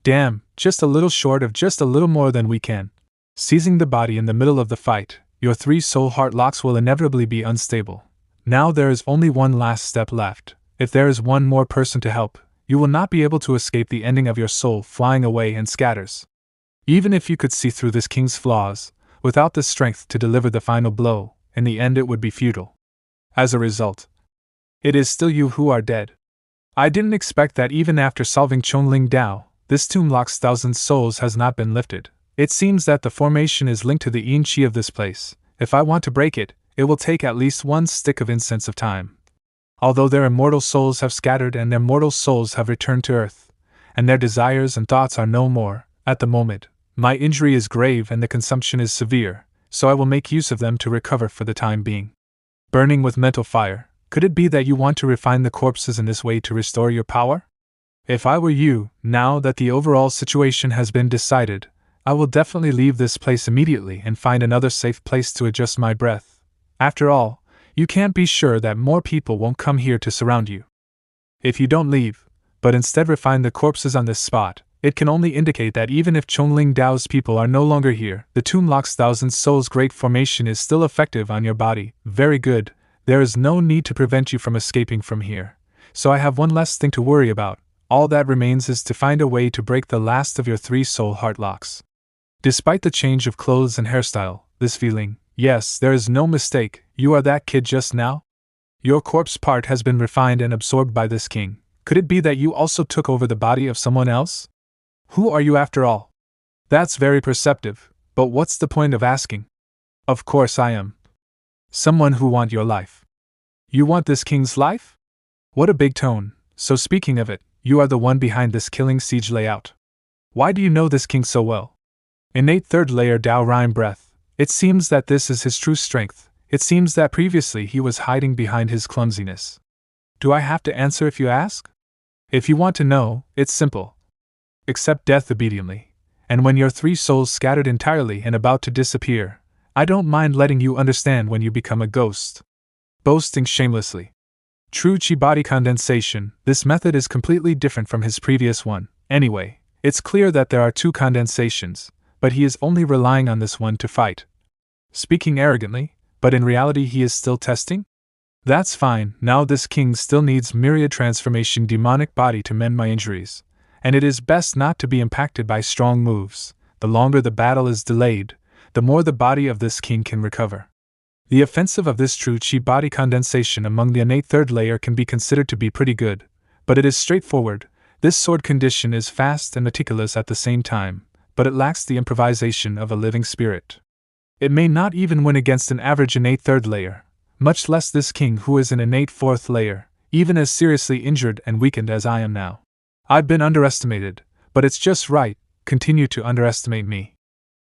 Damn, just a little short of just a little more than we can. Seizing the body in the middle of the fight, your 3 soul heart locks will inevitably be unstable. Now there is only one last step left. If there is one more person to help, you will not be able to escape the ending of your soul flying away and scatters. Even if you could see through this king's flaws, without the strength to deliver the final blow, in the end it would be futile. As a result, it is still you who are dead. I didn't expect that even after solving Chongling Dao, this tomb locks thousands souls has not been lifted. It seems that the formation is linked to the yin qi of this place. If I want to break it, it will take at least one stick of incense of time. Although their immortal souls have scattered and their mortal souls have returned to earth, and their desires and thoughts are no more, at the moment, my injury is grave and the consumption is severe, so I will make use of them to recover for the time being. Burning with mental fire, could it be that you want to refine the corpses in this way to restore your power? If I were you, now that the overall situation has been decided, I will definitely leave this place immediately and find another safe place to adjust my breath. After all, you can't be sure that more people won't come here to surround you. If you don't leave, but instead refine the corpses on this spot, it can only indicate that even if Chongling Dao's people are no longer here, the tomb locks thousand souls great formation is still effective on your body. Very good, there is no need to prevent you from escaping from here. So I have one less thing to worry about. All that remains is to find a way to break the last of your 3 soul heart locks. Despite the change of clothes and hairstyle, this feeling, yes, there is no mistake, you are that kid just now? Your corpse part has been refined and absorbed by this king. Could it be that you also took over the body of someone else? Who are you after all? That's very perceptive, but what's the point of asking? Of course I am. Someone who want your life. You want this king's life? What a big tone. So speaking of it, you are the one behind this killing siege layout. Why do you know this king so well? Innate third layer Dao Rhyme breath. It seems that this is his true strength. It seems that previously he was hiding behind his clumsiness. Do I have to answer if you ask? If you want to know, it's simple. Accept death obediently. And when your 3 souls scattered entirely and about to disappear, I don't mind letting you understand when you become a ghost. Boasting shamelessly. True chi body condensation, this method is completely different from his previous one. Anyway, it's clear that there are 2 condensations, but he is only relying on this one to fight. Speaking arrogantly, but in reality he is still testing? That's fine, now this king still needs myriad transformation demonic body to mend my injuries, and it is best not to be impacted by strong moves. The longer the battle is delayed, the more the body of this king can recover. The offensive of this true chi body condensation among the innate third layer can be considered to be pretty good, but it is straightforward. This sword condition is fast and meticulous at the same time, but it lacks the improvisation of a living spirit. It may not even win against an average innate third layer, much less this king who is an innate fourth layer, even as seriously injured and weakened as I am now. I've been underestimated, but it's just right, continue to underestimate me.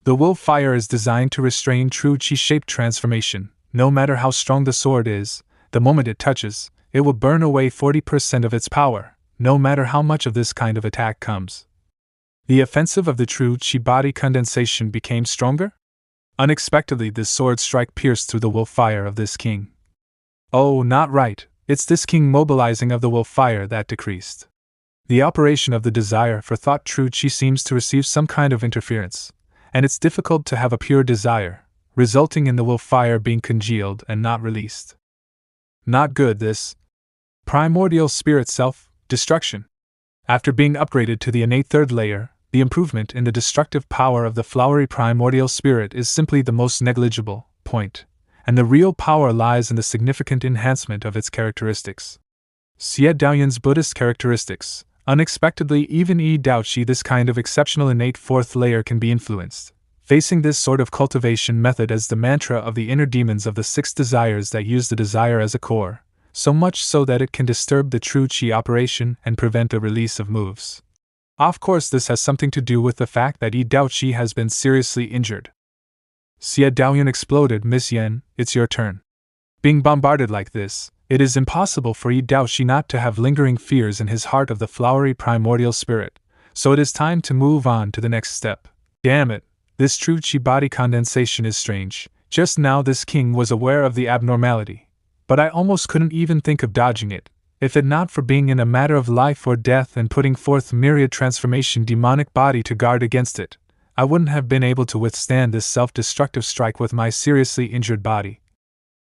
The wolf fire is designed to restrain true chi-shaped transformation. No matter how strong the sword is, the moment it touches, it will burn away 40% of its power, no matter how much of this kind of attack comes. The offensive of the true chi body condensation became stronger? Unexpectedly this sword strike pierced through the wolf fire of this king. Oh, not right, it's this king mobilizing of the wolf fire that decreased. The operation of the desire for thought true chi seems to receive some kind of interference, and it's difficult to have a pure desire, resulting in the will fire being congealed and not released. Not good this. Primordial spirit self, destruction. After being upgraded to the innate third layer, the improvement in the destructive power of the flowery primordial spirit is simply the most negligible point, and the real power lies in the significant enhancement of its characteristics. Xie Daoyan's Buddhist characteristics. Unexpectedly, even Yi Dao Qi, this kind of exceptional innate fourth layer can be influenced. Facing this sort of cultivation method as the mantra of the inner demons of the 6 desires that use the desire as a core, so much so that it can disturb the true Qi operation and prevent the release of moves. Of course, this has something to do with the fact that Yi Dao Qi has been seriously injured. Xie Daoyan exploded. Miss Yan, it's your turn. Being bombarded like this, it is impossible for Yi Dao Qi not to have lingering fears in his heart of the flowery primordial spirit, so it is time to move on to the next step. Damn it, this true chi body condensation is strange. Just now this king was aware of the abnormality, but I almost couldn't even think of dodging it, if it not for being in a matter of life or death and putting forth myriad transformation demonic body to guard against it. I wouldn't have been able to withstand this self-destructive strike with my seriously injured body.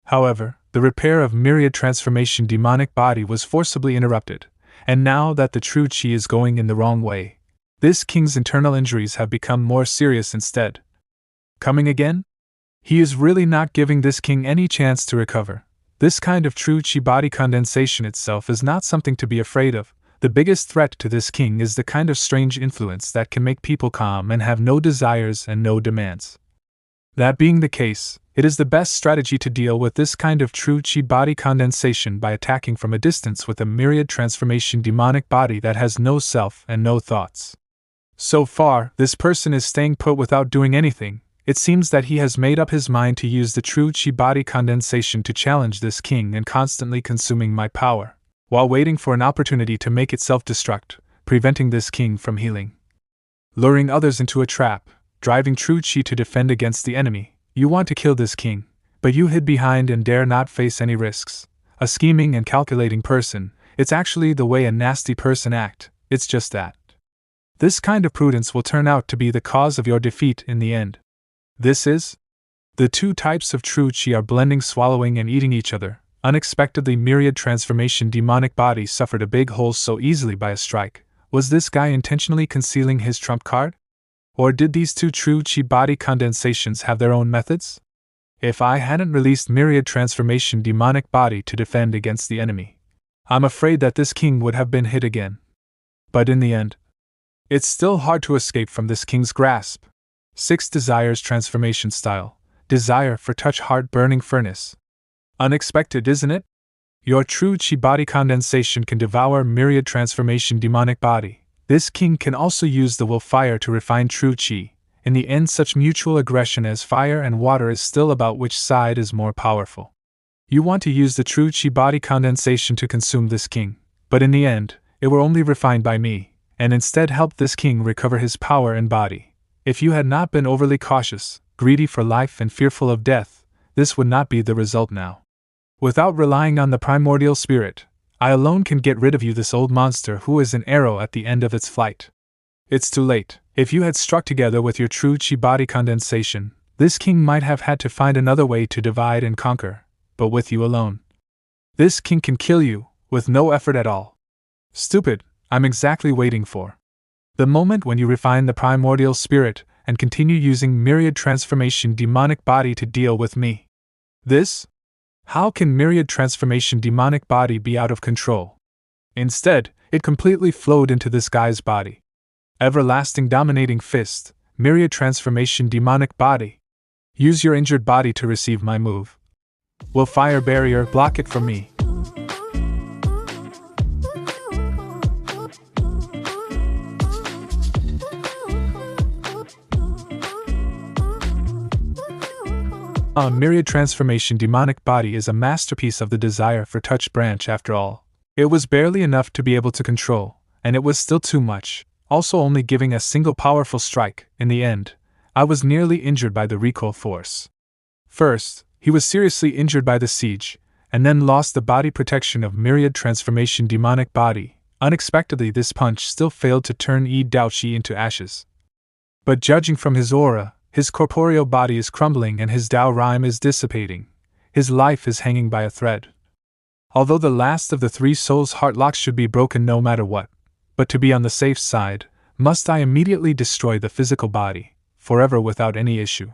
However, the repair of myriad transformation demonic body was forcibly interrupted, and now that the true Qi is going in the wrong way, this king's internal injuries have become more serious instead. Coming again? He is really not giving this king any chance to recover. This kind of true Qi body condensation itself is not something to be afraid of. The biggest threat to this king is the kind of strange influence that can make people calm and have no desires and no demands. That being the case, it is the best strategy to deal with this kind of true Qi body condensation by attacking from a distance with a myriad transformation demonic body that has no self and no thoughts. So far, this person is staying put without doing anything. It seems that he has made up his mind to use the true Qi body condensation to challenge this king and constantly consuming my power, while waiting for an opportunity to make it self-destruct, preventing this king from healing. Luring others into a trap, driving true Qi to defend against the enemy. You want to kill this king, but you hid behind and dare not face any risks. A scheming and calculating person. It's actually the way a nasty person acts. It's just that. This kind of prudence will turn out to be the cause of your defeat in the end. This is? The two types of true Qi are blending, swallowing, and eating each other. Unexpectedly, myriad transformation demonic body suffered a big hole so easily by a strike. Was this guy intentionally concealing his trump card? Or did these two true Qi body condensations have their own methods? If I hadn't released myriad transformation demonic body to defend against the enemy, I'm afraid that this king would have been hit again. But in the end, it's still hard to escape from this king's grasp. 6 Desires Transformation Style. Desire for touch, heart burning furnace. Unexpected, isn't it? Your true Qi body condensation can devour myriad transformation demonic body. This king can also use the will fire to refine true Qi. In the end, such mutual aggression as fire and water is still about which side is more powerful. You want to use the true Qi body condensation to consume this king, but in the end, it were only refined by me, and instead helped this king recover his power and body. If you had not been overly cautious, greedy for life and fearful of death, this would not be the result now. Without relying on the primordial spirit, I alone can get rid of you, this old monster who is an arrow at the end of its flight. It's too late. If you had struck together with your true Qi body condensation, this king might have had to find another way to divide and conquer, but with you alone, this king can kill you, with no effort at all. Stupid, I'm exactly waiting for the moment when you refine the primordial spirit and continue using myriad transformation demonic body to deal with me. This? How can myriad transformation demonic body be out of control? Instead, it completely flowed into this guy's body. Everlasting dominating fist, myriad transformation demonic body. Use your injured body to receive my move. Will fire barrier block it from me? A myriad transformation demonic body is a masterpiece of the desire for touch branch after all. It was barely enough to be able to control, and it was still too much, also only giving a single powerful strike. In the end, I was nearly injured by the recoil force. First, he was seriously injured by the siege, and then lost the body protection of myriad transformation demonic body. Unexpectedly, this punch still failed to turn Yi Daoqi into ashes. But judging from his aura, his corporeal body is crumbling and his Dao rhyme is dissipating. His life is hanging by a thread. Although the last of the 3 souls' heart locks should be broken no matter what, but to be on the safe side, must I immediately destroy the physical body, forever without any issue.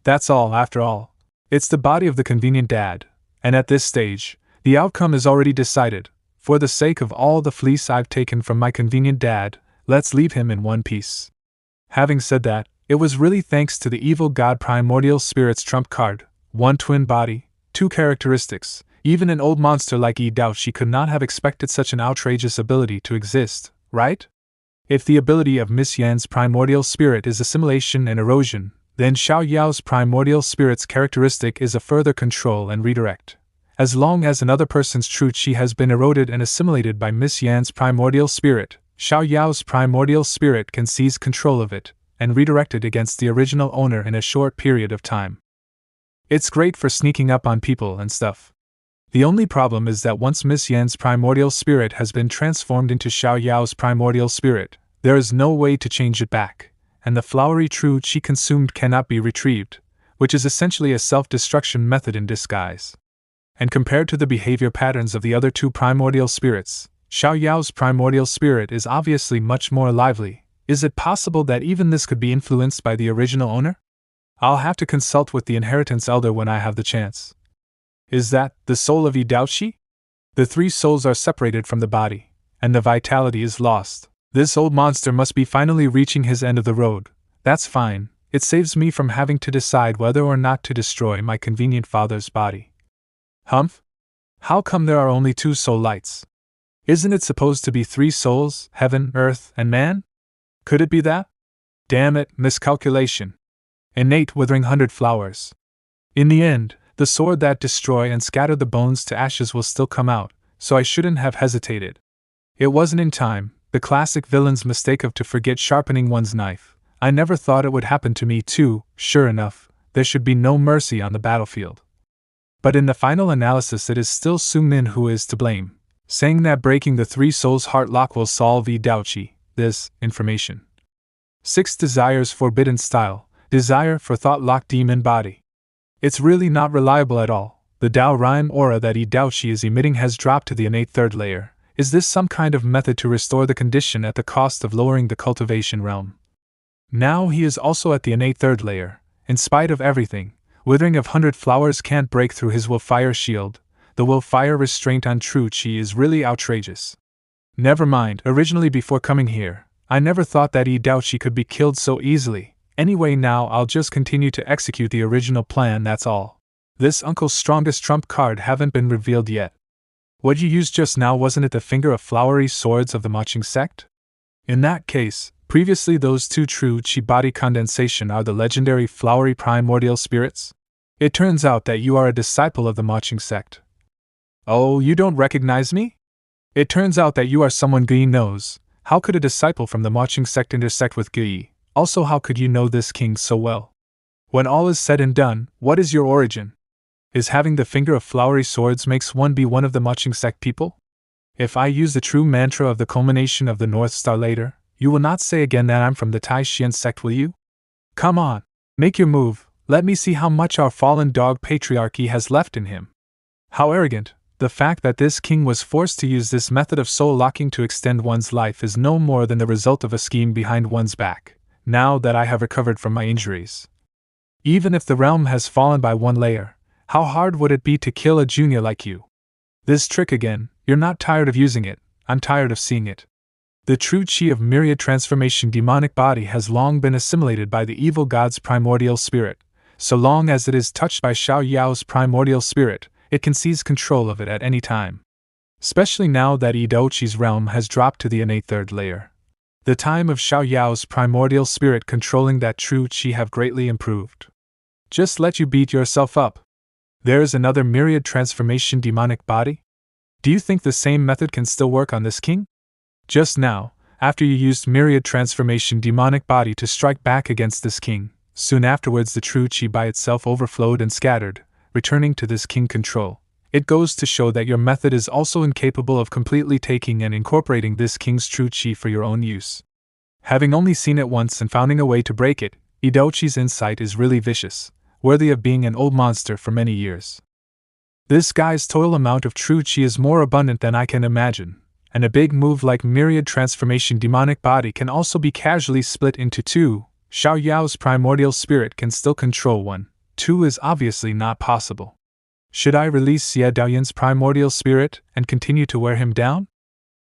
That's all, after all. It's the body of the convenient dad, and at this stage, the outcome is already decided. For the sake of all the fleece I've taken from my convenient dad, let's leave him in one piece. Having said that, it was really thanks to the evil god primordial spirit's trump card, 1 twin body, 2 characteristics. Even an old monster like Yi Daoqi could not have expected such an outrageous ability to exist, right? If the ability of Miss Yan's primordial spirit is assimilation and erosion, then Xiao Yao's primordial spirit's characteristic is a further control and redirect. As long as another person's true Qi has been eroded and assimilated by Miss Yan's primordial spirit, Xiao Yao's primordial spirit can seize control of it and redirect it against the original owner in a short period of time. It's great for sneaking up on people and stuff. The only problem is that once Miss Yan's primordial spirit has been transformed into Xiao Yao's primordial spirit, there is no way to change it back, and the flowery true chi consumed cannot be retrieved, which is essentially a self-destruction method in disguise. And compared to the behavior patterns of the other two primordial spirits, Xiao Yao's primordial spirit is obviously much more lively. Is it possible that even this could be influenced by the original owner? I'll have to consult with the inheritance elder when I have the chance. Is that the soul of Yi Daoqi? The three souls are separated from the body, and the vitality is lost. This old monster must be finally reaching his end of the road. That's fine, it saves me from having to decide whether or not to destroy my convenient father's body. Humph? How come there are only 2 soul lights? Isn't it supposed to be 3 souls, heaven, earth, and man? Could it be that? Damn it, miscalculation. Innate withering 100 flowers. In the end, the sword that destroy and scatter the bones to ashes will still come out, so I shouldn't have hesitated. It wasn't in time, the classic villain's mistake of to forget sharpening one's knife. I never thought it would happen to me too. Sure enough, there should be no mercy on the battlefield. But in the final analysis it is still Sun Min who is to blame, saying that breaking the 3 souls heart lock will solve Yi Daoqi. This information. 6 desires forbidden style, desire for thought lock demon body. It's really not reliable at all. The Dao Rhyme aura that Yi Daoqi is emitting has dropped to the innate 3rd layer. Is this some kind of method to restore the condition at the cost of lowering the cultivation realm? Now he is also at the innate 3rd layer. In spite of everything, withering of 100 flowers can't break through his willfire shield. The willfire restraint on true chi is really outrageous. Never mind, originally before coming here, I never thought that Yi Daoqi could be killed so easily. Anyway, now I'll just continue to execute the original plan, that's all. This uncle's strongest trump card haven't been revealed yet. What you used just now, wasn't it the finger of flowery swords of the marching sect? In that case, previously those 2 true chi body condensation are the legendary flowery primordial spirits? It turns out that you are a disciple of the marching sect. Oh, you don't recognize me? It turns out that you are someone Guyi knows. How could a disciple from the marching sect intersect with Guyi? Also, how could you know this king so well? When all is said and done, what is your origin? Is having the finger of flowery swords makes one be one of the marching sect people? If I use the true mantra of the culmination of the North Star later, you will not say again that I'm from the Tai Xian sect, will you? Come on, make your move. Let me see how much our fallen dog patriarchy has left in him. How arrogant. The fact that this king was forced to use this method of soul locking to extend one's life is no more than the result of a scheme behind one's back, now that I have recovered from my injuries. Even if the realm has fallen by 1 layer, how hard would it be to kill a junior like you? This trick again, you're not tired of using it, I'm tired of seeing it. The true chi of myriad transformation demonic body has long been assimilated by the evil god's primordial spirit. So long as it is touched by Xiao Yao's primordial spirit, it can seize control of it at any time. Especially now that Yi Daoqi's realm has dropped to the innate 3rd layer. The time of Xiao Yao's primordial spirit controlling that true chi have greatly improved. Just let you beat yourself up. There is another myriad transformation demonic body? Do you think the same method can still work on this king? Just now, after you used myriad transformation demonic body to strike back against this king, soon afterwards the true chi by itself overflowed and scattered, returning to this king control. It goes to show that your method is also incapable of completely taking and incorporating this king's true chi for your own use. Having only seen it once and finding a way to break it, Yi Daoqi's insight is really vicious, worthy of being an old monster for many years. This guy's total amount of true chi is more abundant than I can imagine, and a big move like myriad transformation demonic body can also be casually split into 2. Xiao Yao's primordial spirit can still control 1. 2 is obviously not possible. Should I release Xie Daoyan's primordial spirit and continue to wear him down?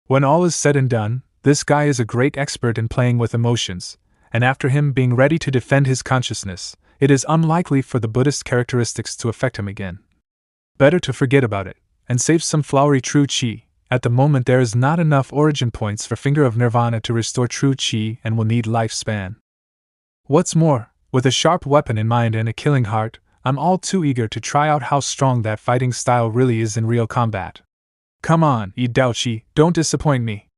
When all is said and done, this guy is a great expert in playing with emotions, and after him being ready to defend his consciousness, it is unlikely for the Buddhist characteristics to affect him again. Better to forget about it, and save some flowery true chi. At the moment there is not enough origin points for Finger of Nirvana to restore true chi and will need lifespan. What's more, with a sharp weapon in mind and a killing heart, I'm all too eager to try out how strong that fighting style really is in real combat. Come on, Yi Daoqi, don't disappoint me.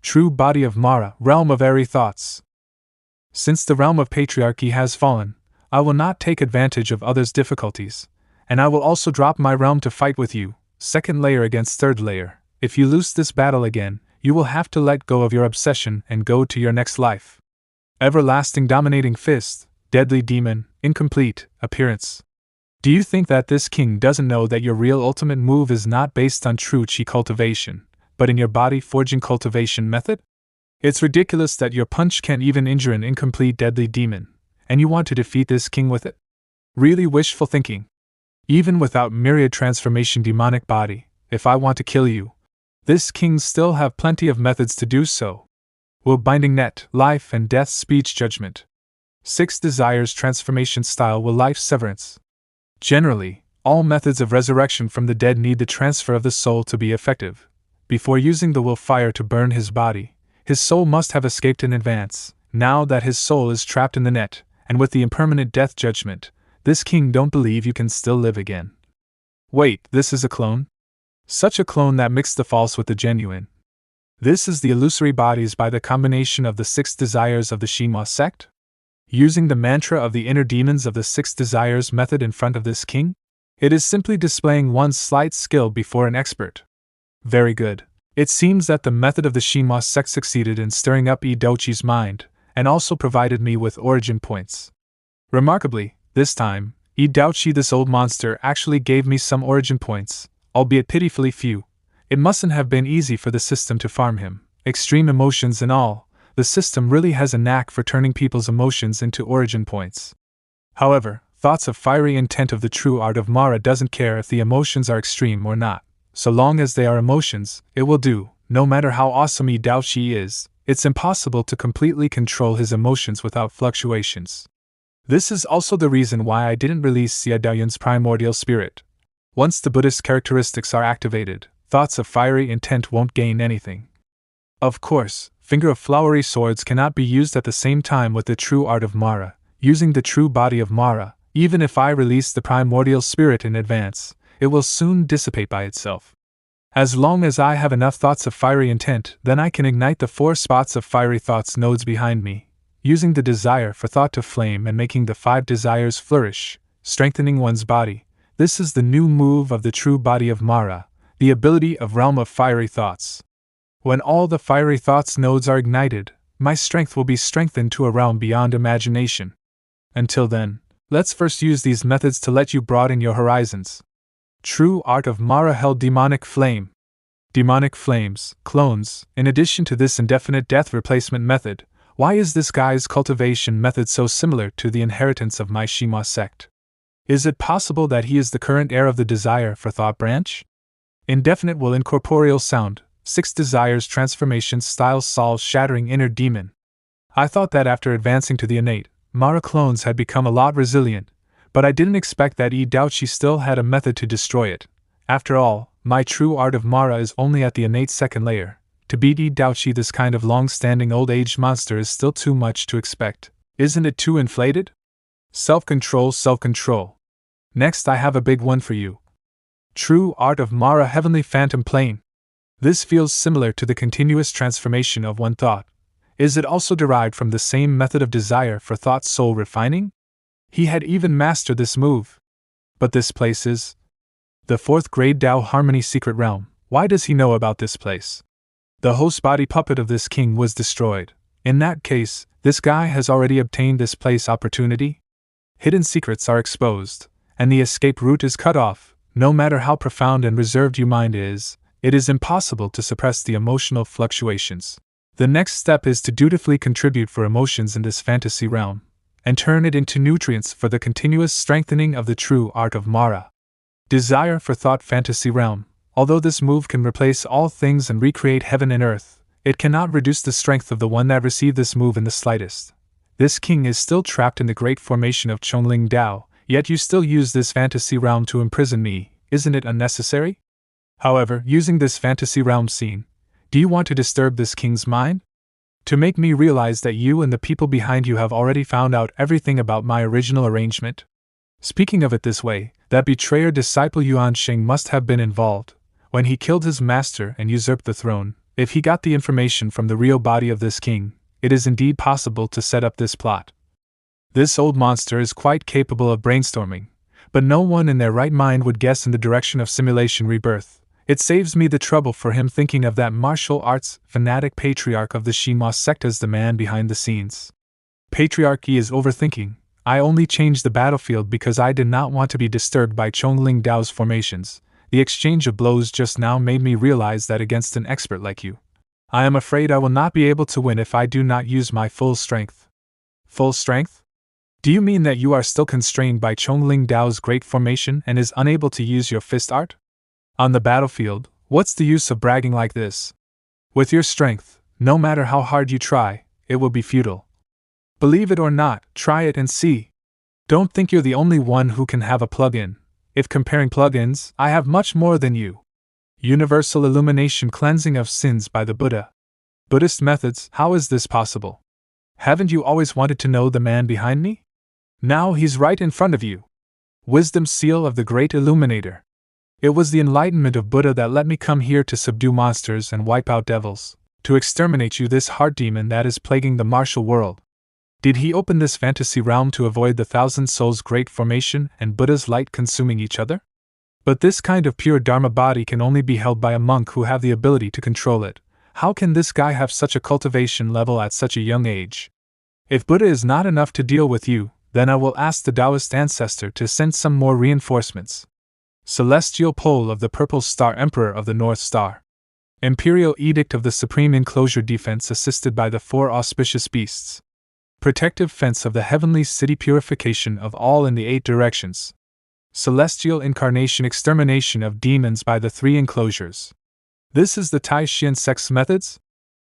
True body of Mara, realm of airy thoughts. Since the realm of patriarchy has fallen, I will not take advantage of others' difficulties, and I will also drop my realm to fight with you, 2nd layer against 3rd layer. If you lose this battle again, you will have to let go of your obsession and go to your next life. Everlasting dominating fist, deadly demon, incomplete, appearance. Do you think that this king doesn't know that your real ultimate move is not based on true chi cultivation, but in your body forging cultivation method? It's ridiculous that your punch can't even injure an incomplete deadly demon, and you want to defeat this king with it? Really wishful thinking. Even without myriad transformation demonic body, if I want to kill you, this king still have plenty of methods to do so. Will binding net, life and death speech judgment. 6 desires transformation style will life severance. Generally, all methods of resurrection from the dead need the transfer of the soul to be effective. Before using the will fire to burn his body, his soul must have escaped in advance. Now that his soul is trapped in the net, and with the impermanent death judgment, this king don't believe you can still live again. Wait, this is a clone? Such a clone that mixed the false with the genuine. This is the illusory bodies by the combination of the 6 desires of the Xinhua sect? Using the mantra of the inner demons of the 6 desires method in front of this king? It is simply displaying one's slight skill before an expert. Very good. It seems that the method of the Xinhua sect succeeded in stirring up Yi Daoqi's mind, and also provided me with origin points. Remarkably, this time, Yi Daoqi, this old monster, actually gave me some origin points, albeit pitifully few. It mustn't have been easy for the system to farm him. Extreme emotions and all, the system really has a knack for turning people's emotions into origin points. However, thoughts of fiery intent of the true art of Mara doesn't care if the emotions are extreme or not. So long as they are emotions, it will do. No matter how awesome Yi Daoqi is, it's impossible to completely control his emotions without fluctuations. This is also the reason why I didn't release Xie Yan's primordial spirit. Once the Buddhist characteristics are activated, thoughts of fiery intent won't gain anything. Of course, finger of flowery swords cannot be used at the same time with the true art of Mara. Using the true body of Mara, even if I release the primordial spirit in advance, it will soon dissipate by itself. As long as I have enough thoughts of fiery intent, then I can ignite the 4 spots of fiery thoughts nodes behind me, using the desire for thought to flame and making the 5 desires flourish, strengthening one's body. This is the new move of the true body of Mara, the ability of realm of fiery thoughts. When all the fiery thoughts nodes are ignited, my strength will be strengthened to a realm beyond imagination. Until then, let's first use these methods to let you broaden your horizons. True art of Mara held demonic flame. Demonic flames, clones. In addition to this indefinite death replacement method, why is this guy's cultivation method so similar to the inheritance of my Xinhua sect? Is it possible that he is the current heir of the desire for thought branch? Indefinite will incorporeal sound, 6 desires transformation style soul shattering inner demon. I thought that after advancing to the innate, Mara clones had become a lot resilient, but I didn't expect that Yi Daoqi still had a method to destroy it. After all, my true art of Mara is only at the innate 2nd layer. To beat Yi Daoqi, this kind of long-standing old-aged monster, is still too much to expect. Isn't it too inflated? Self-control, self-control. Next I have a big one for you. True art of Mara heavenly phantom plane. This feels similar to the continuous transformation of one thought. Is it also derived from the same method of desire for thought soul refining? He had even mastered this move. But this place is the 4th grade Tao Harmony secret realm. Why does he know about this place? The host body puppet of this king was destroyed. In that case, this guy has already obtained this place opportunity? Hidden secrets are exposed, and the escape route is cut off. No matter how profound and reserved your mind is, it is impossible to suppress the emotional fluctuations. The next step is to dutifully contribute for emotions in this fantasy realm, and turn it into nutrients for the continuous strengthening of the true art of Mara. Desire for thought fantasy realm. Although this move can replace all things and recreate heaven and earth, it cannot reduce the strength of the one that received this move in the slightest. This king is still trapped in the great formation of Chongling Dao, yet you still use this fantasy realm to imprison me. Isn't it unnecessary? However, using this fantasy realm scene, do you want to disturb this king's mind? To make me realize that you and the people behind you have already found out everything about my original arrangement? Speaking of it this way, that betrayer disciple Yuan Sheng must have been involved. When he killed his master and usurped the throne, if he got the information from the real body of this king, it is indeed possible to set up this plot. This old monster is quite capable of brainstorming, but no one in their right mind would guess in the direction of simulation rebirth. It saves me the trouble for him thinking of that martial arts fanatic patriarch of the Xinhua sect as the man behind the scenes. Patriarchy is overthinking. I only changed the battlefield because I did not want to be disturbed by Chongling Dao's formations. The exchange of blows just now made me realize that against an expert like you, I am afraid I will not be able to win if I do not use my full strength. Full strength? Do you mean that you are still constrained by Chongling Dao's great formation and is unable to use your fist art? On the battlefield, what's the use of bragging like this? With your strength, no matter how hard you try, it will be futile. Believe it or not, try it and see. Don't think you're the only one who can have a plug-in. If comparing plug-ins, I have much more than you. Universal illumination cleansing of sins by the Buddha. Buddhist methods, how is this possible? Haven't you always wanted to know the man behind me? Now he's right in front of you. Wisdom seal of the great illuminator. It was the enlightenment of Buddha that let me come here to subdue monsters and wipe out devils, to exterminate you, this heart demon that is plaguing the martial world. Did he open this fantasy realm to avoid the thousand souls' great formation and Buddha's light consuming each other? But this kind of pure Dharma body can only be held by a monk who have the ability to control it. How can this guy have such a cultivation level at such a young age? If Buddha is not enough to deal with you, then I will ask the Taoist ancestor to send some more reinforcements. Celestial Pole of the Purple Star, Emperor of the North Star. Imperial Edict of the Supreme Enclosure Defense assisted by the 4 auspicious beasts. Protective fence of the heavenly city, purification of all in the 8 directions. Celestial incarnation, extermination of demons by the 3 enclosures. This is the Tai Xian sex methods?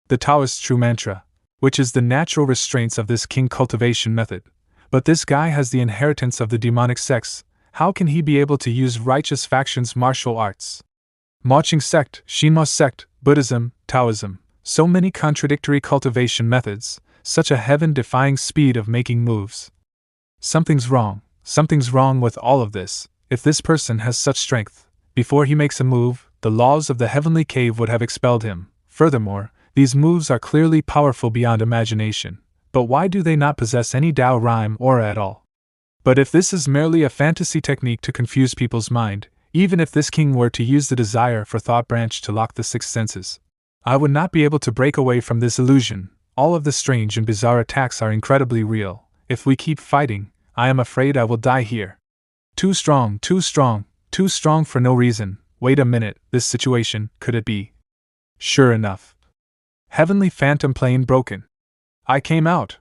The Taoist true mantra, which is the natural restraints of this king cultivation method. But this guy has the inheritance of the demonic sex. How can he be able to use righteous factions martial arts? Marching sect, Shinma sect, Buddhism, Taoism, so many contradictory cultivation methods, such a heaven-defying speed of making moves. Something's wrong with all of this. If this person has such strength, before he makes a move, the laws of the heavenly cave would have expelled him. Furthermore, these moves are clearly powerful beyond imagination. But why do they not possess any Tao rhyme aura at all? But if this is merely a fantasy technique to confuse people's mind, even if this king were to use the desire for thought branch to lock the 6 senses, I would not be able to break away from this illusion. All of the strange and bizarre attacks are incredibly real. If we keep fighting, I am afraid I will die here. Too strong for no reason. Wait a minute, this situation, could it be? Sure enough. Heavenly phantom plane broken. I came out.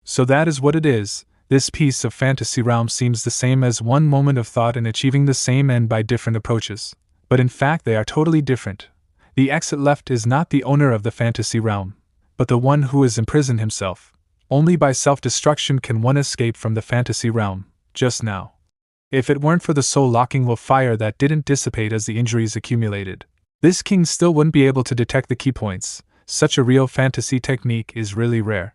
So that is what it is. This piece of fantasy realm seems the same as one moment of thought in achieving the same end by different approaches. But in fact they are totally different. The exit left is not the owner of the fantasy realm, but the one who has imprisoned himself. Only by self-destruction can one escape from the fantasy realm, just now. If it weren't for the soul-locking will fire that didn't dissipate as the injuries accumulated, this king still wouldn't be able to detect the key points. Such a real fantasy technique is really rare.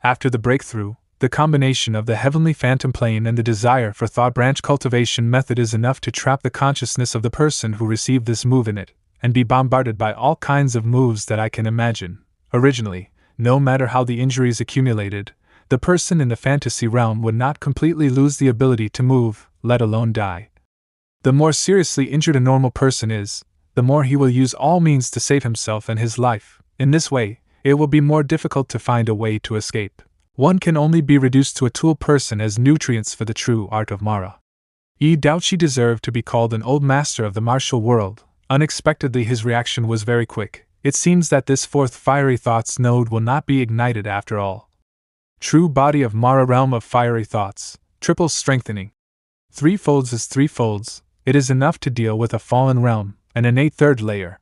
After the breakthrough, the combination of the heavenly phantom plane and the desire for thought branch cultivation method is enough to trap the consciousness of the person who received this move in it, and be bombarded by all kinds of moves that I can imagine. Originally, no matter how the injuries accumulated, the person in the fantasy realm would not completely lose the ability to move, let alone die. The more seriously injured a normal person is, the more he will use all means to save himself and his life. In this way, it will be more difficult to find a way to escape. One can only be reduced to a tool person as nutrients for the true art of Mara. Yi Daoqi deserved to be called an old master of the martial world. Unexpectedly his reaction was very quick. It seems that this 4th fiery thoughts node will not be ignited after all. True body of Mara, realm of fiery thoughts, triple strengthening. 3 folds is 3 folds. It is enough to deal with a fallen realm, an innate 3rd layer.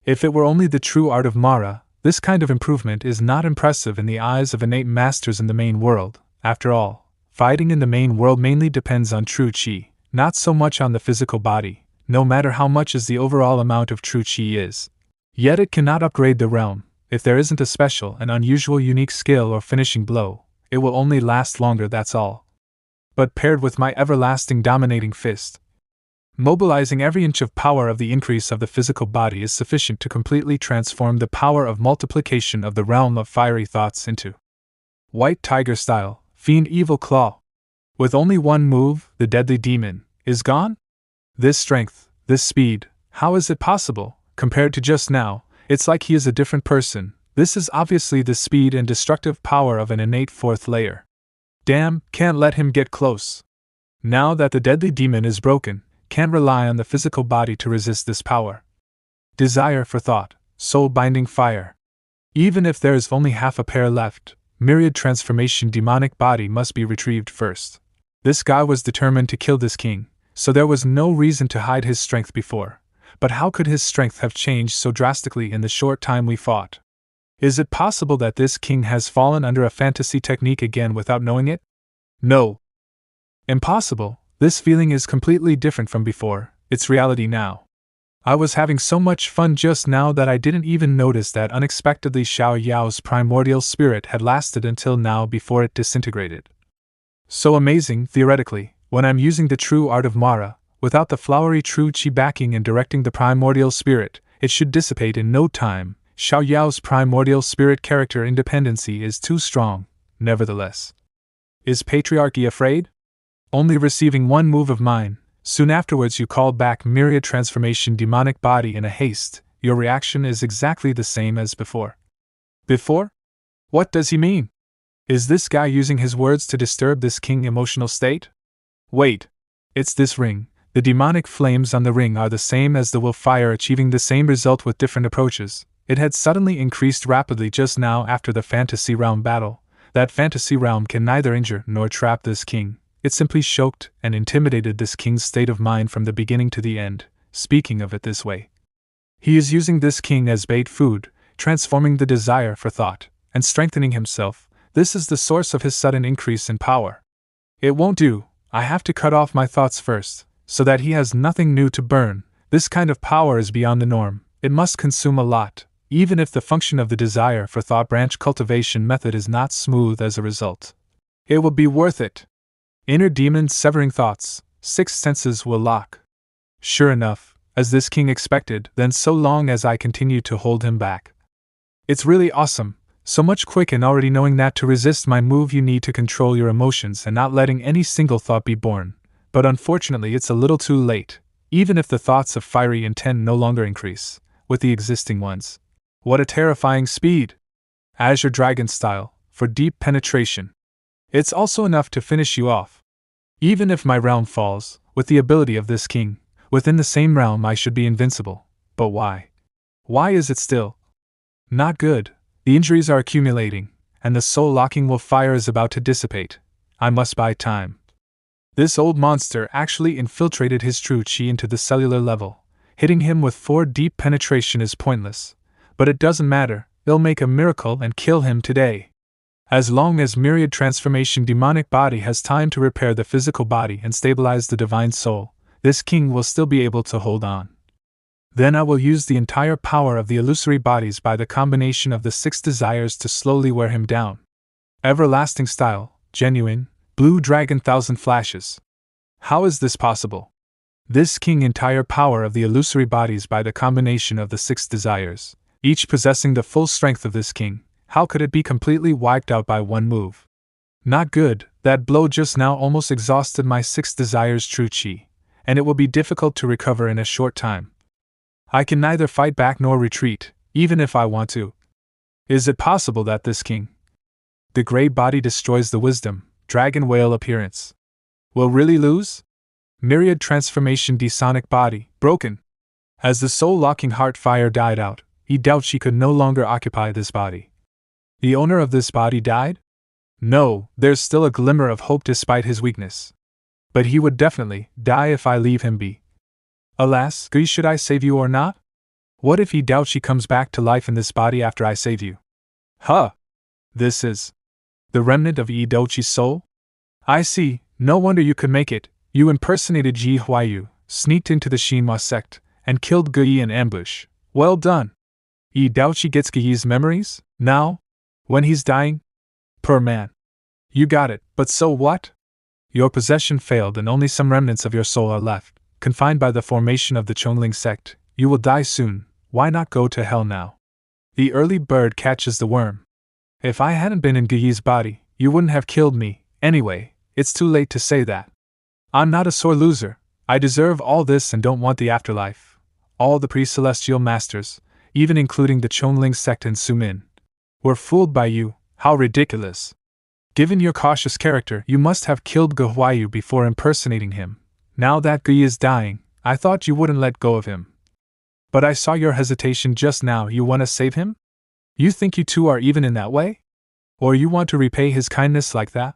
If it were only the true art of Mara, this kind of improvement is not impressive in the eyes of innate masters in the main world. After all, fighting in the main world mainly depends on true qi, not so much on the physical body, no matter how much as the overall amount of true qi is. Yet it cannot upgrade the realm. If there isn't a special and unusual unique skill or finishing blow, it will only last longer, that's all. But paired with my everlasting dominating fist, mobilizing every inch of power of the increase of the physical body is sufficient to completely transform the power of multiplication of the realm of fiery thoughts into White Tiger style, Fiend Evil Claw. With only one move, the deadly demon is gone? This strength, this speed, how is it possible? Compared to just now, it's like he is a different person. This is obviously the speed and destructive power of an innate fourth layer. Damn, can't let him get close. Now that the deadly demon is broken, can't rely on the physical body to resist this power. Desire for thought, soul-binding fire. Even if there is only half a pair left, myriad transformation demonic body must be retrieved first. This guy was determined to kill this king, so there was no reason to hide his strength before. But how could his strength have changed so drastically in the short time we fought? Is it possible that this king has fallen under a fantasy technique again without knowing it? No. Impossible. This feeling is completely different from before, it's reality now. I was having so much fun just now that I didn't even notice that unexpectedly Xiao Yao's primordial spirit had lasted until now before it disintegrated. So amazing, theoretically, when I'm using the true art of Mara, without the flowery true chi backing and directing the primordial spirit, it should dissipate in no time. Xiao Yao's primordial spirit character independency is too strong, nevertheless. Is patriarchy afraid? Only receiving one move of mine, soon afterwards you call back myriad transformation demonic body in a haste, your reaction is exactly the same as before. Before? What does he mean? Is this guy using his words to disturb this king emotional state? Wait. It's this ring. The demonic flames on the ring are the same as the will fire, achieving the same result with different approaches. It had suddenly increased rapidly just now after the fantasy realm battle. That fantasy realm can neither injure nor trap this king. It simply choked and intimidated this king's state of mind from the beginning to the end, speaking of it this way. He is using this king as bait food, transforming the desire for thought, and strengthening himself. This is the source of his sudden increase in power. It won't do, I have to cut off my thoughts first, so that he has nothing new to burn. This kind of power is beyond the norm, it must consume a lot, even if the function of the desire for thought branch cultivation method is not smooth as a result. It will be worth it. Inner demon severing thoughts, sixth senses will lock. Sure enough, as this king expected, then so long as I continue to hold him back. It's really awesome, so much quick, and already knowing that to resist my move you need to control your emotions and not letting any single thought be born. But unfortunately it's a little too late, even if the thoughts of fiery intent no longer increase, with the existing ones. What a terrifying speed! Azure Dragon style, for deep penetration. It's also enough to finish you off. Even if my realm falls, with the ability of this king, within the same realm I should be invincible. But why? Why is it still? Not good. The injuries are accumulating, and the soul-locking will fire is about to dissipate. I must buy time. This old monster actually infiltrated his true chi into the cellular level. Hitting him with 4 deep penetration is pointless. But it doesn't matter, they'll make a miracle and kill him today. As long as myriad transformation demonic body has time to repair the physical body and stabilize the divine soul, this king will still be able to hold on. Then I will use the entire power of the illusory bodies by the combination of the 6 desires to slowly wear him down. Everlasting style, genuine, blue dragon 1000 flashes. How is this possible? This king entire power of the illusory bodies by the combination of the 6 desires, each possessing the full strength of this king. How could it be completely wiped out by one move? Not good, that blow just now almost exhausted my 6 desires true chi, and it will be difficult to recover in a short time. I can neither fight back nor retreat, even if I want to. Is it possible that this king, the gray body destroys the wisdom, dragon whale appearance, will really lose? Myriad transformation desonic body, broken. As the soul-locking heart fire died out, he doubted she could no longer occupy this body. The owner of this body died? No, there's still a glimmer of hope despite his weakness. But he would definitely die if I leave him be. Alas, should I save you or not? What if he doubts she comes back to life in this body after I save you? Huh! This is the remnant of Yi Douchi's soul? I see, no wonder you could make it. You impersonated Ji Huayu, sneaked into the Xinhua sect, and killed Guyi in ambush. Well done! Yi Douchi gets Guyi's memories? Now? When he's dying? Poor man. You got it, but so what? Your possession failed and only some remnants of your soul are left. Confined by the formation of the Chongling sect, you will die soon. Why not go to hell now? The early bird catches the worm. If I hadn't been in Guyi's body, you wouldn't have killed me. Anyway, it's too late to say that. I'm not a sore loser. I deserve all this and don't want the afterlife. All the pre-celestial masters, even including the Chongling sect and Sumin, Were fooled by you, how ridiculous. Given your cautious character, you must have killed Guhuayu before impersonating him. Now that Gui is dying, I thought you wouldn't let go of him. But I saw your hesitation just now. You want to save him? You think you two are even in that way? Or you want to repay his kindness like that?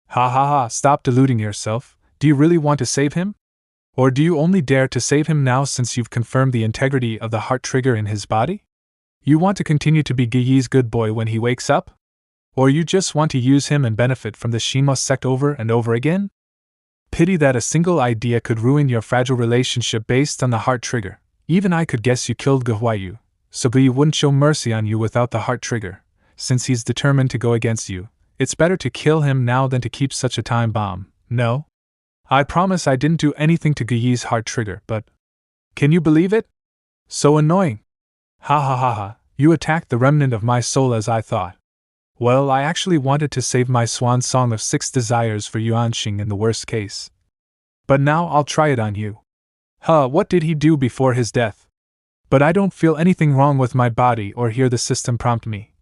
Ha ha ha, stop deluding yourself. Do you really want to save him? Or do you only dare to save him now since you've confirmed the integrity of the heart trigger in his body? You want to continue to be Guiyi's good boy when he wakes up? Or you just want to use him and benefit from the Shima sect over and over again? Pity that a single idea could ruin your fragile relationship based on the heart trigger. Even I could guess you killed Guhuayu, so Guyi wouldn't show mercy on you without the heart trigger. Since he's determined to go against you, it's better to kill him now than to keep such a time bomb, no? I promise I didn't do anything to Guyi's heart trigger, but… Can you believe it? So annoying. Ha ha ha ha, you attacked the remnant of my soul as I thought. Well, I actually wanted to save my swan song of 6 desires for Yuanxing in the worst case. But now I'll try it on you. What did he do before his death? But I don't feel anything wrong with my body or hear the system prompt me.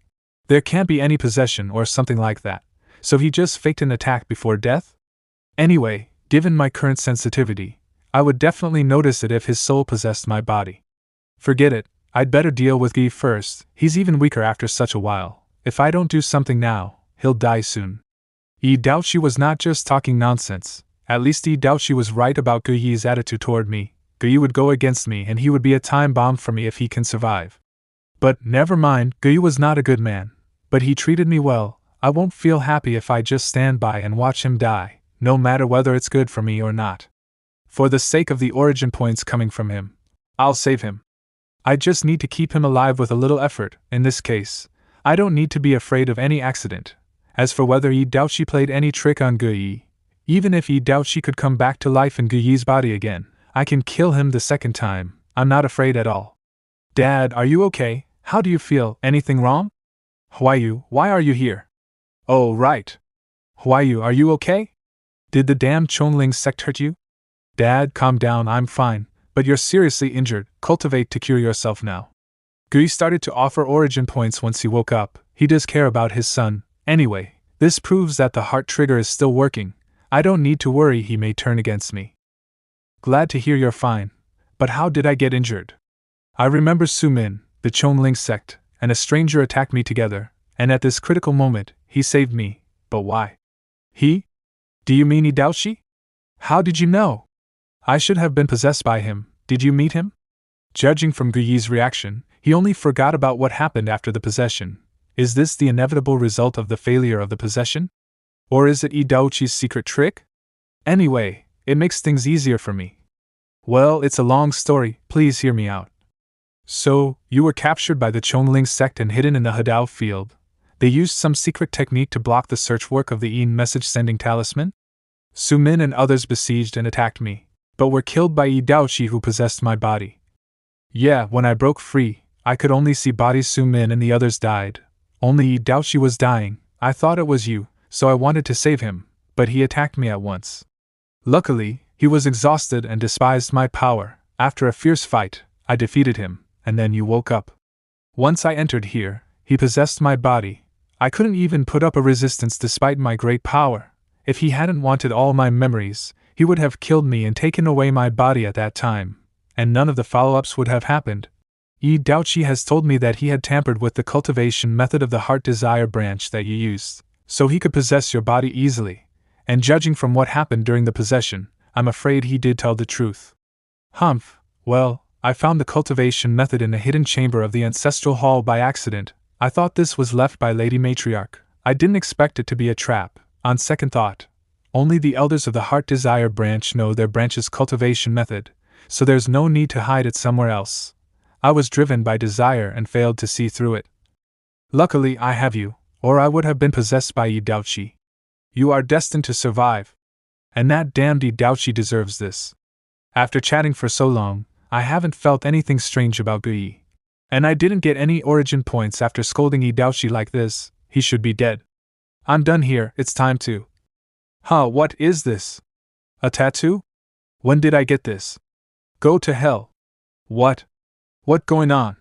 There can't be any possession or something like that, so he just faked an attack before death? Anyway, given my current sensitivity, I would definitely notice it if his soul possessed my body. Forget it, I'd better deal with Guy first. He's even weaker after such a while. If I don't do something now, he'll die soon. I doubt she was not just talking nonsense. At least I doubt she was right about Guyi's attitude toward me. Guyi would go against me and he would be a time bomb for me if he can survive. But never mind, Guyi was not a good man. But he treated me well. I won't feel happy if I just stand by and watch him die, no matter whether it's good for me or not. For the sake of the origin points coming from him, I'll save him. I just need to keep him alive with a little effort. In this case, I don't need to be afraid of any accident. As for whether I doubt she played any trick on Guyi, even if I doubt she could come back to life in Guyi's body again, I can kill him the second time. I'm not afraid at all. Dad, are you okay? How do you feel? Anything wrong? Huayu, why are you here? Oh, right. Huayu, are you okay? Did the damn Chongling sect hurt you? Dad, calm down, I'm fine, but you're seriously injured. Cultivate to cure yourself now. Guyi started to offer origin points once he woke up. He does care about his son. Anyway, this proves that the heart trigger is still working. I don't need to worry he may turn against me. Glad to hear you're fine. But how did I get injured? I remember Su Min, the Chongling sect, and a stranger attacked me together, and at this critical moment, he saved me. But why? He? Do you mean Idaoshi? How did you know? I should have been possessed by him. Did you meet him? Judging from Guyi's reaction, he only forgot about what happened after the possession. Is this the inevitable result of the failure of the possession? Or is it Idaochi's secret trick? Anyway, it makes things easier for me. Well, it's a long story, please hear me out. So, you were captured by the Chongling sect and hidden in the Hadao field. They used some secret technique to block the search work of the Yin message-sending talisman? Su Min and others besieged and attacked me, but were killed by Idaochi who possessed my body. Yeah, when I broke free, I could only see bodies. Su Min and the others died. Only Idaochi was dying. I thought it was you, so I wanted to save him, but he attacked me at once. Luckily, he was exhausted and despised my power. After a fierce fight, I defeated him, and then you woke up. Once I entered here, he possessed my body. I couldn't even put up a resistance despite my great power. If he hadn't wanted all my memories, he would have killed me and taken away my body at that time, and none of the follow-ups would have happened. Idaochi has told me that he had tampered with the cultivation method of the heart desire branch that you used, so he could possess your body easily, and judging from what happened during the possession, I'm afraid he did tell the truth. Humph, well, I found the cultivation method in a hidden chamber of the ancestral hall by accident. I thought this was left by Lady Matriarch. I didn't expect it to be a trap. On second thought, only the elders of the heart desire branch know their branch's cultivation method, so there's no need to hide it somewhere else. I was driven by desire and failed to see through it. Luckily I have you, or I would have been possessed by Idaochi. You are destined to survive. And that damned Idaochi deserves this. After chatting for so long, I haven't felt anything strange about Guyi. And I didn't get any origin points after scolding Idaochi like this. He should be dead. I'm done here, it's time to… What is this? A tattoo? When did I get this? Go to hell. What? What going on?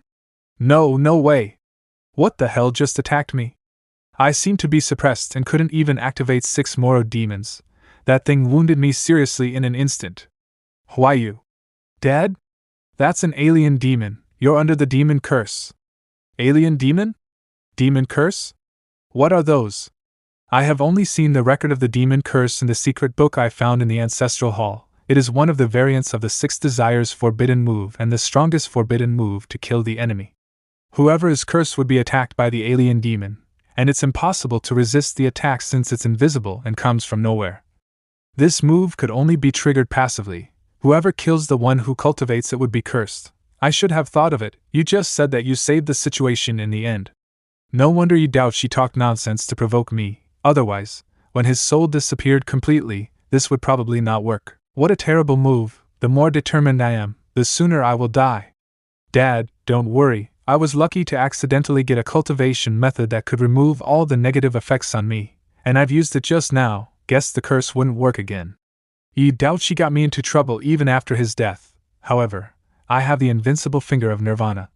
No way. What the hell just attacked me? I seemed to be suppressed and couldn't even activate 6 Moro demons. That thing wounded me seriously in an instant. Why you? Dad? That's an alien demon. You're under the demon curse. Alien demon? Demon curse? What are those? I have only seen the record of the demon curse in the secret book I found in the Ancestral Hall. It is one of the variants of the 6 desires forbidden move and the strongest forbidden move to kill the enemy. Whoever is cursed would be attacked by the alien demon, and it's impossible to resist the attack since it's invisible and comes from nowhere. This move could only be triggered passively. Whoever kills the one who cultivates it would be cursed. I should have thought of it. You just said that you saved the situation in the end. No wonder you doubt she talked nonsense to provoke me. Otherwise, when his soul disappeared completely, this would probably not work. What a terrible move. The more determined I am, the sooner I will die. Dad, don't worry. I was lucky to accidentally get a cultivation method that could remove all the negative effects on me, and I've used it just now. Guess the curse wouldn't work again. You doubt she got me into trouble even after his death. However, I have the invincible finger of Nirvana.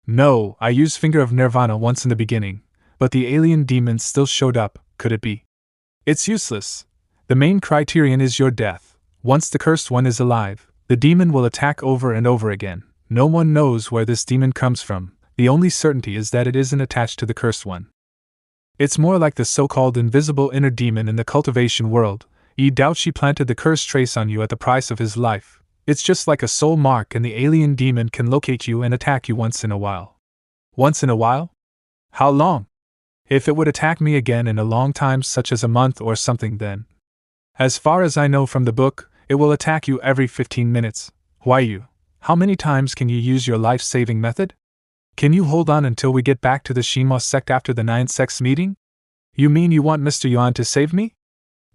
No, I used finger of Nirvana once in the beginning, but the alien demon still showed up. Could it be? It's useless. The main criterion is your death. Once the cursed one is alive, the demon will attack over and over again. No one knows where this demon comes from. The only certainty is that it isn't attached to the cursed one. It's more like the so-called invisible inner demon in the cultivation world. You doubt she planted the curse trace on you at the price of his life. It's just like a soul mark, and the alien demon can locate you and attack you once in a while. Once in a while? How long? If it would attack me again in a long time, such as a month or something, then. As far as I know from the book, it will attack you every 15 minutes. Why you? How many times can you use your life-saving method? Can you hold on until we get back to the Shima sect after the 9 sects meeting? You mean you want Mr. Yuan to save me?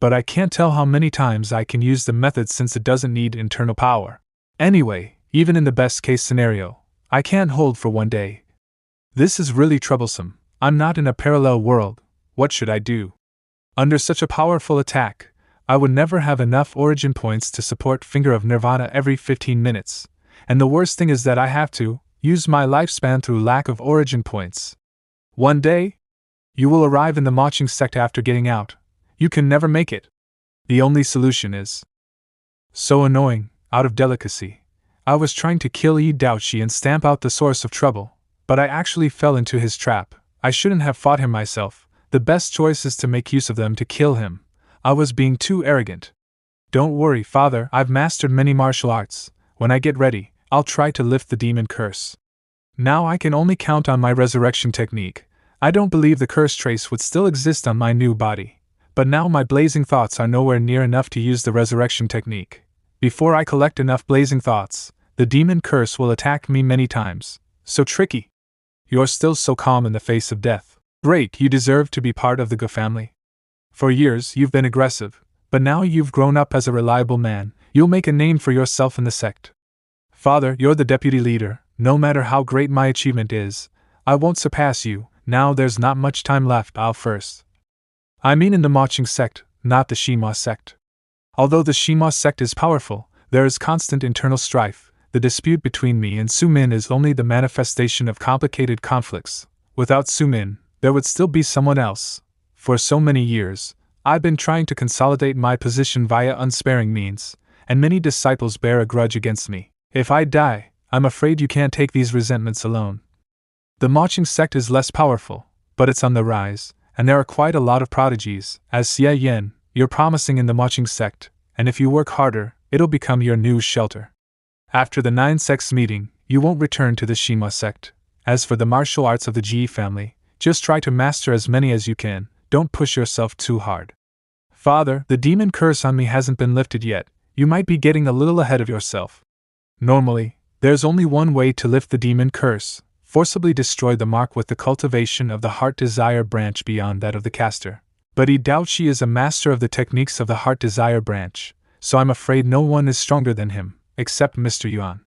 But I can't tell how many times I can use the method since it doesn't need internal power. Anyway, even in the best-case scenario, I can't hold for 1 day. This is really troublesome. I'm not in a parallel world. What should I do? Under such a powerful attack, I would never have enough origin points to support Finger of Nirvana every 15 minutes. And the worst thing is that I have to use my lifespan through lack of origin points. 1 day? You will arrive in the Maching sect after getting out. You can never make it. The only solution is so annoying. Out of delicacy, I was trying to kill Yi Daochi and stamp out the source of trouble, but I actually fell into his trap. I shouldn't have fought him myself. The best choice is to make use of them to kill him. I was being too arrogant. Don't worry, Father, I've mastered many martial arts. When I get ready, I'll try to lift the demon curse. Now I can only count on my resurrection technique. I don't believe the curse trace would still exist on my new body. But now my blazing thoughts are nowhere near enough to use the resurrection technique. Before I collect enough blazing thoughts, the demon curse will attack me many times. So tricky. You're still so calm in the face of death. Great, you deserve to be part of the Go family. For years you've been aggressive, but now you've grown up as a reliable man. You'll make a name for yourself in the sect. Father, you're the deputy leader. No matter how great my achievement is, I won't surpass you. Now there's not much time left. I'll first. I mean in the Maching sect, not the Shima sect. Although the Shima sect is powerful, there is constant internal strife. The dispute between me and Sumin is only the manifestation of complicated conflicts. Without Sumin, there would still be someone else. For so many years, I've been trying to consolidate my position via unsparing means, and many disciples bear a grudge against me. If I die, I'm afraid you can't take these resentments alone. The Maching sect is less powerful, but it's on the rise, and there are quite a lot of prodigies. As Xie Yan, you're promising in the Maching sect, and if you work harder, it'll become your new shelter. After the 9 sects meeting, you won't return to the Shima sect. As for the martial arts of the Ji family, just try to master as many as you can. Don't push yourself too hard. Father, the demon curse on me hasn't been lifted yet. You might be getting a little ahead of yourself. Normally, there's only one way to lift the demon curse: forcibly destroy the mark with the cultivation of the heart desire branch beyond that of the caster. But he doubts she is a master of the techniques of the heart desire branch, so I'm afraid no one is stronger than him, except Mr. Yuan.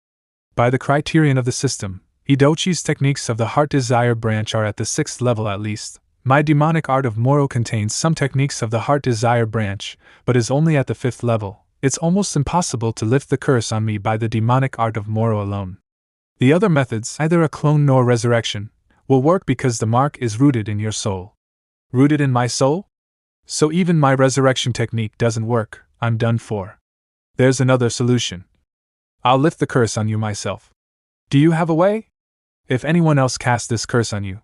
By the criterion of the system, Hidochi's techniques of the heart desire branch are at the 6th level at least. My demonic art of Moro contains some techniques of the heart desire branch, but is only at the 5th level. It's almost impossible to lift the curse on me by the demonic art of Moro alone. The other methods, either a clone nor resurrection, will work because the mark is rooted in your soul. Rooted in my soul? So even my resurrection technique doesn't work, I'm done for. There's another solution. I'll lift the curse on you myself. Do you have a way? If anyone else cast this curse on you,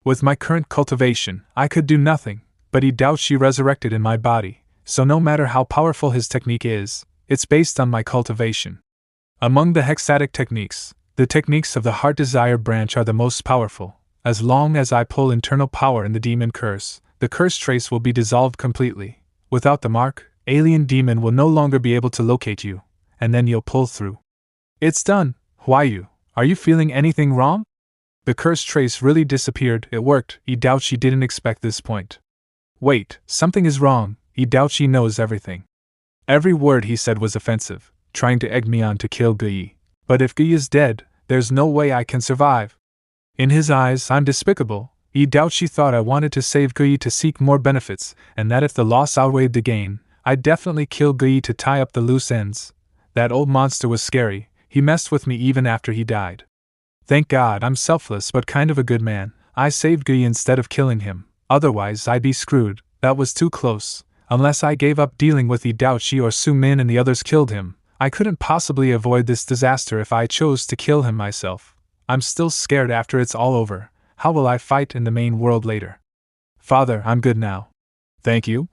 with my current cultivation, I could do nothing, but he doubts she resurrected in my body, so no matter how powerful his technique is, it's based on my cultivation. Among the hexatic techniques, the techniques of the heart desire branch are the most powerful. As long as I pull internal power in the demon curse, the curse trace will be dissolved completely. Without the mark, alien demon will no longer be able to locate you, and then you'll pull through. It's done. Hwayu, are you feeling anything wrong? The curse trace really disappeared. It worked. He doubts she didn't expect this point. Wait, something is wrong. He doubts she knows everything. Every word he said was offensive, trying to egg me on to kill Gui. But if Gui is dead, there's no way I can survive. In his eyes, I'm despicable. He doubts she thought I wanted to save Gui to seek more benefits, and that if the loss outweighed the gain, I'd definitely kill Gui to tie up the loose ends. That old monster was scary. He messed with me even after he died. Thank God I'm selfless but kind of a good man. I saved Gui instead of killing him. Otherwise I'd be screwed. That was too close. Unless I gave up dealing with Daochi or Su Min and the others killed him, I couldn't possibly avoid this disaster if I chose to kill him myself. I'm still scared after it's all over. How will I fight in the main world later? Father, I'm good now. Thank you.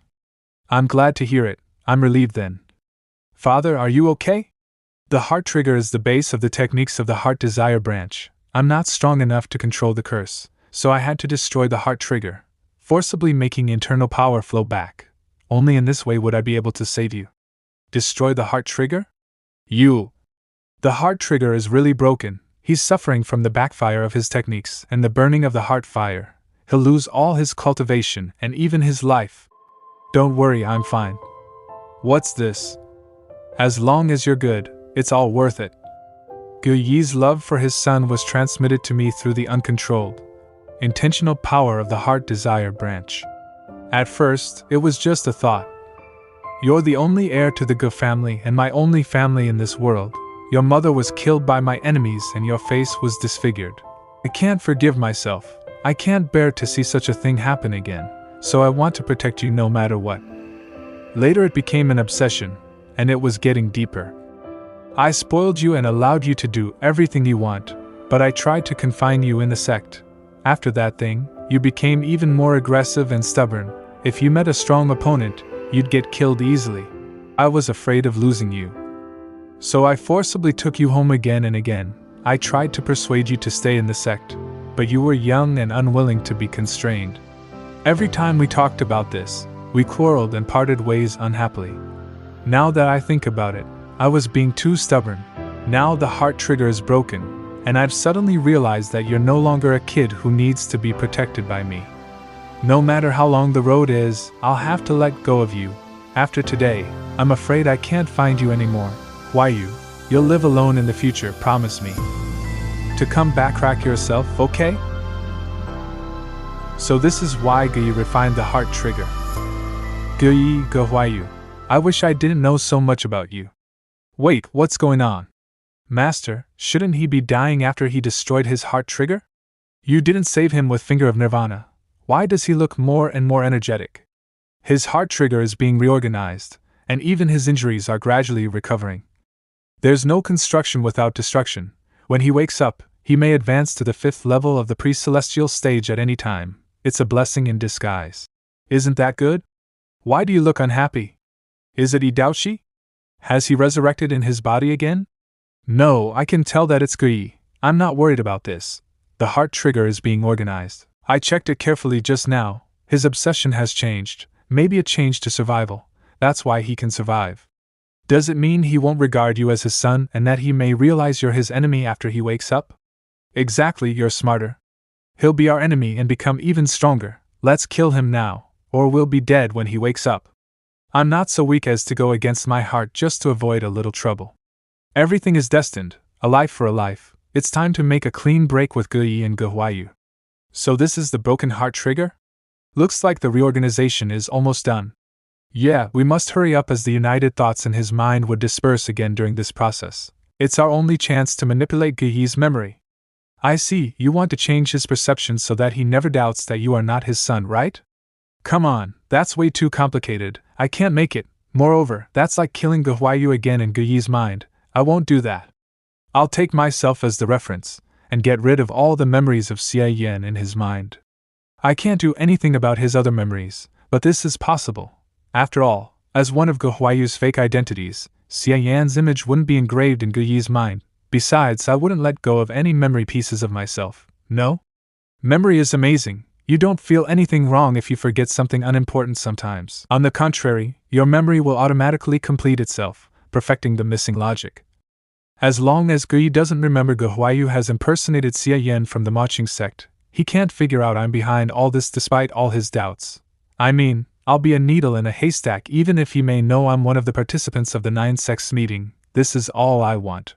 I'm glad to hear it. I'm relieved then. Father, are you okay? The heart trigger is the base of the techniques of the heart desire branch. I'm not strong enough to control the curse, so I had to destroy the heart trigger, forcibly making internal power flow back. Only in this way would I be able to save you. Destroy the heart trigger? You! The heart trigger is really broken. He's suffering from the backfire of his techniques and the burning of the heart fire. He'll lose all his cultivation and even his life. Don't worry, I'm fine. What's this? As long as you're good, it's all worth it. Gu Yi's love for his son was transmitted to me through the uncontrolled, intentional power of the heart desire branch. At first, it was just a thought. You're the only heir to the Gu family and my only family in this world. Your mother was killed by my enemies and your face was disfigured. I can't forgive myself. I can't bear to see such a thing happen again, so I want to protect you no matter what. Later it became an obsession, and it was getting deeper. I spoiled you and allowed you to do everything you want, but I tried to confine you in the sect. After that thing, you became even more aggressive and stubborn. If you met a strong opponent, you'd get killed easily. I was afraid of losing you. So I forcibly took you home again and again. I tried to persuade you to stay in the sect, but you were young and unwilling to be constrained. Every time we talked about this, we quarreled and parted ways unhappily. Now that I think about it, I was being too stubborn. Now the heart trigger is broken, and I've suddenly realized that you're no longer a kid who needs to be protected by me. No matter how long the road is, I'll have to let go of you. After today, I'm afraid I can't find you anymore. Why you? You'll live alone in the future, promise me. To come backtrack yourself, okay? So this is why Gui refined the heart trigger. Gui Hwayu. I wish I didn't know so much about you. Wait, what's going on? Master, shouldn't he be dying after he destroyed his heart trigger? You didn't save him with Finger of Nirvana. Why does he look more and more energetic? His heart trigger is being reorganized, and even his injuries are gradually recovering. There's no construction without destruction. When he wakes up, he may advance to the 5th level of the pre-celestial stage at any time. It's a blessing in disguise. Isn't that good? Why do you look unhappy? Is it Daochi? Has he resurrected in his body again? No, I can tell that it's Gui. I'm not worried about this. The heart trigger is being organized. I checked it carefully just now. His obsession has changed. Maybe a change to survival. That's why he can survive. Does it mean he won't regard you as his son and that he may realize you're his enemy after he wakes up? Exactly, you're smarter. He'll be our enemy and become even stronger. Let's kill him now, or we'll be dead when he wakes up. I'm not so weak as to go against my heart just to avoid a little trouble. Everything is destined, a life for a life. It's time to make a clean break with Gui and Hwayu. So this is the broken heart trigger? Looks like the reorganization is almost done. Yeah, we must hurry up as the united thoughts in his mind would disperse again during this process. It's our only chance to manipulate Gui's memory. I see, you want to change his perception so that he never doubts that you are not his son, right? Come on, that's way too complicated, I can't make it. Moreover, that's like killing Guhuayu again in Guyi's mind. I won't do that. I'll take myself as the reference, and get rid of all the memories of Xie Yan in his mind. I can't do anything about his other memories, but this is possible. After all, as one of Guhuayu's fake identities, Xie Yan's image wouldn't be engraved in Guyi's mind. Besides, I wouldn't let go of any memory pieces of myself, no? Memory is amazing. You don't feel anything wrong if you forget something unimportant sometimes. On the contrary, your memory will automatically complete itself, perfecting the missing logic. As long as Guyi doesn't remember Guhuayu has impersonated Xie Yan from the marching sect, he can't figure out I'm behind all this despite all his doubts. I mean, I'll be a needle in a haystack even if he may know I'm one of the participants of the 9 sects meeting. This is all I want.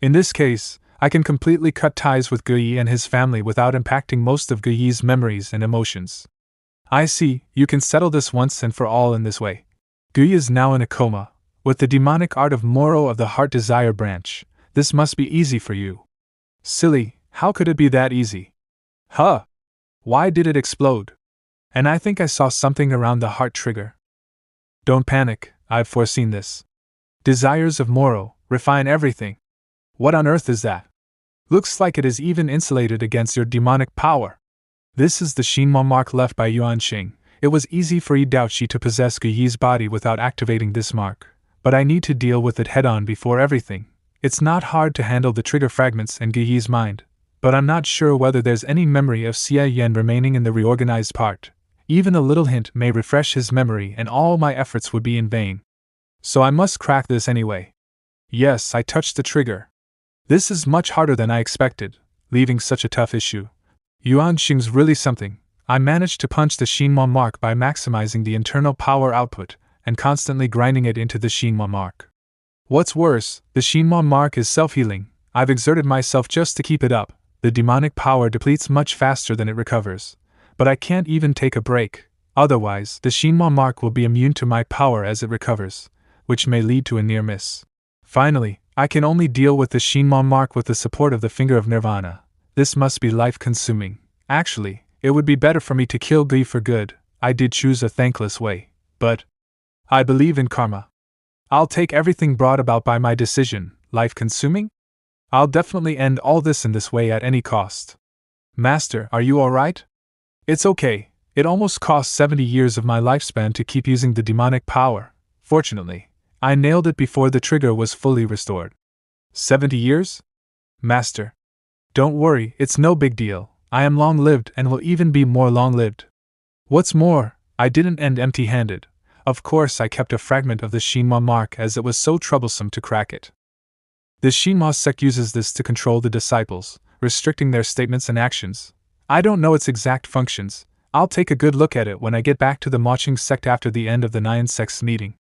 In this case, I can completely cut ties with Guyi and his family without impacting most of Guyi's memories and emotions. I see, you can settle this once and for all in this way. Guyi is now in a coma. With the demonic art of Moro of the Heart Desire branch, this must be easy for you. Silly, how could it be that easy? Huh! Why did it explode? And I think I saw something around the heart trigger. Don't panic, I've foreseen this. Desires of Moro, refine everything. What on earth is that? Looks like it is even insulated against your demonic power. This is the Xinhua mark left by Yuan Xing. It was easy for Yi Daoqi to possess Guyi's body without activating this mark, but I need to deal with it head-on before everything. It's not hard to handle the trigger fragments in Guyi's mind, but I'm not sure whether there's any memory of Xie Yan remaining in the reorganized part. Even a little hint may refresh his memory and all my efforts would be in vain. So I must crack this anyway. Yes, I touched the trigger. This is much harder than I expected, leaving such a tough issue. Yuan Xing's really something. I managed to punch the Xinhua mark by maximizing the internal power output and constantly grinding it into the Xinhua mark. What's worse, the Xinhua mark is self-healing. I've exerted myself just to keep it up. The demonic power depletes much faster than it recovers. But I can't even take a break. Otherwise, the Xinhua mark will be immune to my power as it recovers, which may lead to a near miss. Finally, I can only deal with the Xinhua mark with the support of the Finger of Nirvana. This must be life-consuming. Actually, it would be better for me to kill Guyi for good. I did choose a thankless way, but I believe in karma. I'll take everything brought about by my decision. Life-consuming? I'll definitely end all this in this way at any cost. Master, are you alright? It's okay. It almost cost 70 years of my lifespan to keep using the demonic power. Fortunately, I nailed it before the trigger was fully restored. 70 years? Master. Don't worry, it's no big deal. I am long-lived and will even be more long-lived. What's more, I didn't end empty-handed. Of course, I kept a fragment of the Xinhua mark as it was so troublesome to crack it. The Xinhua sect uses this to control the disciples, restricting their statements and actions. I don't know its exact functions. I'll take a good look at it when I get back to the marching sect after the end of the 9 sects meeting.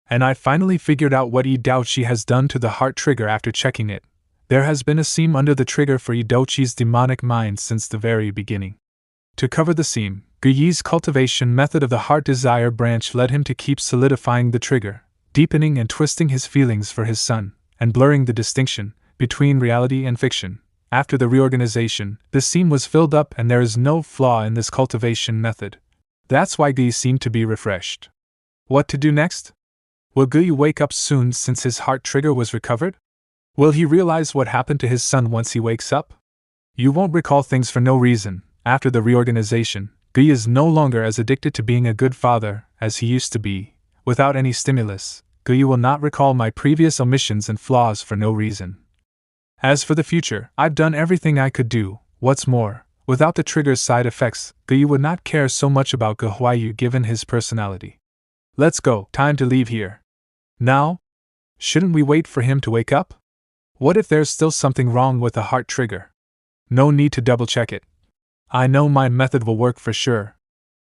And I finally figured out what Yi Daoqi has done to the heart trigger after checking it. There has been a seam under the trigger for Yi Daoqi's demonic mind since the very beginning. To cover the seam, Guyi's cultivation method of the heart desire branch led him to keep solidifying the trigger, deepening and twisting his feelings for his son, and blurring the distinction between reality and fiction. After the reorganization, the seam was filled up and there is no flaw in this cultivation method. That's why Guyi seemed to be refreshed. What to do next? Will Guyi wake up soon since his heart trigger was recovered? Will he realize what happened to his son once he wakes up? You won't recall things for no reason. After the reorganization, Guyi is no longer as addicted to being a good father as he used to be. Without any stimulus, Guyi will not recall my previous omissions and flaws for no reason. As for the future, I've done everything I could do. What's more, without the trigger's side effects, Guyi would not care so much about Guhuayu given his personality. Let's go, time to leave here. Now? Shouldn't we wait for him to wake up? What if there's still something wrong with the heart trigger? No need to double-check it. I know my method will work for sure.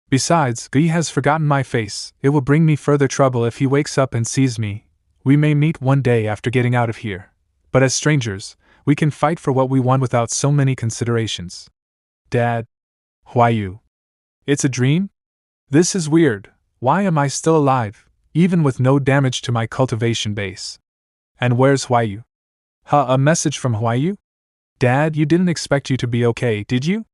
Besides, Guyi has forgotten my face. It will bring me further trouble if he wakes up and sees me. We may meet one day after getting out of here. But as strangers, we can fight for what we want without so many considerations. Dad. Huayu. It's a dream? This is weird. Why am I still alive, even with no damage to my cultivation base? And where's Huayu? A message from Huayu? Dad, you didn't expect you to be okay, did you?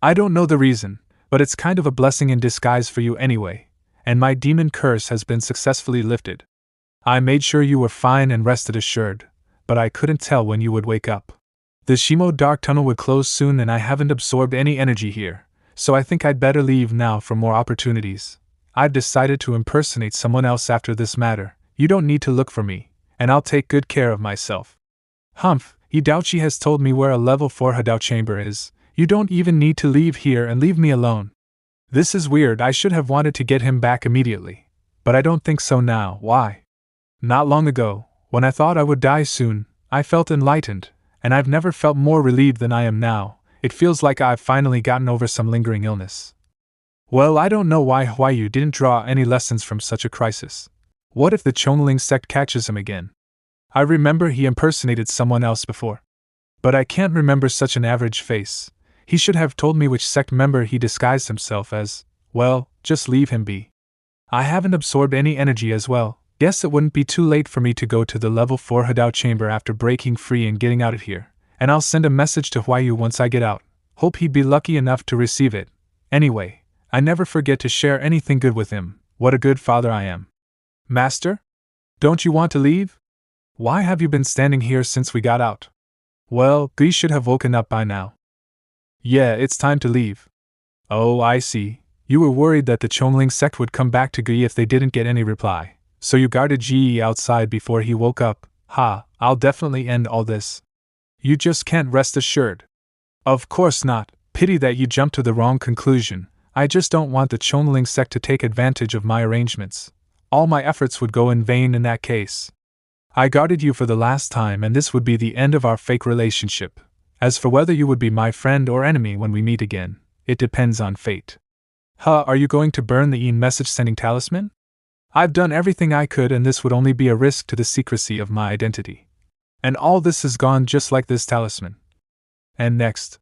I don't know the reason, but it's kind of a blessing in disguise for you anyway, and my demon curse has been successfully lifted. I made sure you were fine and rested assured, but I couldn't tell when you would wake up. The Shimo dark tunnel would close soon and I haven't absorbed any energy here, so I think I'd better leave now for more opportunities. I've decided to impersonate someone else after this matter. You don't need to look for me, and I'll take good care of myself. Humph, Idauchi has told me where a level 4 Hadao chamber is. You don't even need to leave here and leave me alone. This is weird. I should have wanted to get him back immediately, but I don't think so now. Why? Not long ago, when I thought I would die soon, I felt enlightened, and I've never felt more relieved than I am now. It feels like I've finally gotten over some lingering illness. Well, I don't know why you didn't draw any lessons from such a crisis. What if the Chonling sect catches him again? I remember he impersonated someone else before, but I can't remember such an average face. He should have told me which sect member he disguised himself as. Well, just leave him be. I haven't absorbed any energy as well. Guess it wouldn't be too late for me to go to the level 4 Hadao chamber after breaking free and getting out of here, and I'll send a message to Huayu once I get out. Hope he'd be lucky enough to receive it. Anyway, I never forget to share anything good with him. What a good father I am. Master? Don't you want to leave? Why have you been standing here since we got out? Well, Gui should have woken up by now. Yeah, it's time to leave. Oh, I see. You were worried that the Chonling sect would come back to Gui if they didn't get any reply, so you guarded Ji outside before he woke up. Ha, I'll definitely end all this. You just can't rest assured. Of course not. Pity that you jumped to the wrong conclusion. I just don't want the Chonling sect to take advantage of my arrangements. All my efforts would go in vain in that case. I guarded you for the last time and this would be the end of our fake relationship. As for whether you would be my friend or enemy when we meet again, it depends on fate. Are you going to burn the message-sending talisman? I've done everything I could and this would only be a risk to the secrecy of my identity. And all this has gone just like this talisman. And next,